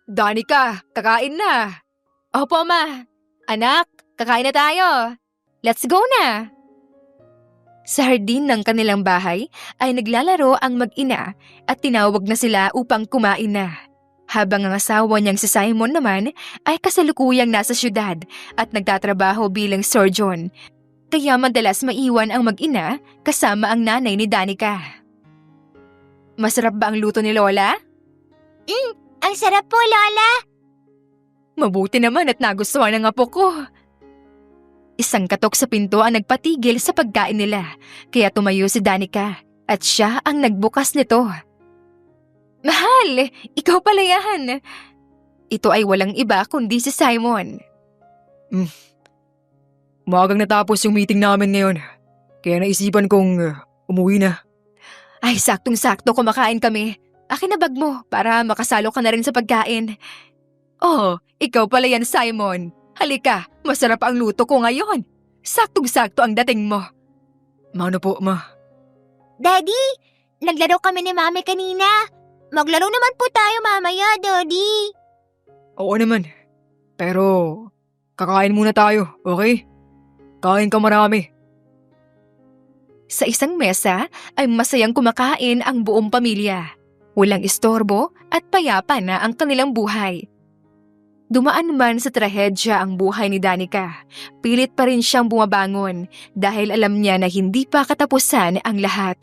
Danica, kakain na! Opo, ma. Anak, kakain na tayo. Let's go na! Sa hardin ng kanilang bahay ay naglalaro ang mag-ina at tinawag na sila upang kumain na. Habang ang asawa niyang si Simon naman ay kasalukuyang nasa syudad at nagtatrabaho bilang surgeon. Kaya madalas maiwan ang mag-ina kasama ang nanay ni Danica. Masarap ba ang luto ni Lola? Ang sarap po, Lola. Mabuti naman at nagustuhan ng apo ko. Isang katok sa pinto ang nagpatigil sa pagkain nila, kaya tumayo si Danica at siya ang nagbukas nito. Mahal, ikaw pala yan. Ito ay walang iba kundi si Simon. Maagang natapos yung meeting namin ngayon. Kaya naisipan kong umuwi na. Ay, saktong-sakto kumakain kami. Akin na bag mo para makasalo ka na rin sa pagkain. Oh, ikaw pala yan, Simon. Halika, masarap ang luto ko ngayon. Saktong-sakto ang dating mo. Mano po, ma? Daddy, naglaro kami ni Mami kanina. Maglaro naman po tayo mamaya, Daddy. Oo naman. Pero, kakain muna tayo, okay? Kain ka marami. Sa isang mesa ay masayang kumakain ang buong pamilya. Walang istorbo at payapa na ang kanilang buhay. Dumaan man sa trahedya ang buhay ni Danica, pilit pa rin siyang bumabangon dahil alam niya na hindi pa katapusan ang lahat.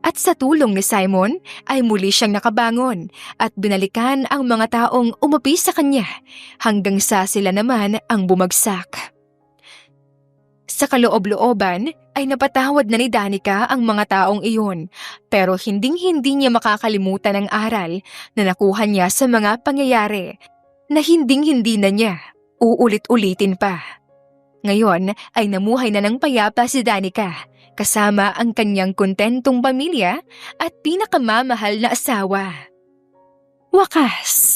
At sa tulong ni Simon ay muli siyang nakabangon at binalikan ang mga taong umapi sa kanya hanggang sa sila naman ang bumagsak. Sa kaloob-looban ay napatawad na ni Danica ang mga taong iyon pero hinding-hindi niya makakalimutan ang aral na nakuha niya sa mga pangyayari na hinding-hindi na niya uulit-ulitin pa. Ngayon ay namuhay na ng payapa si Danica kasama ang kanyang kontentong pamilya at pinakamamahal na asawa. Wakas!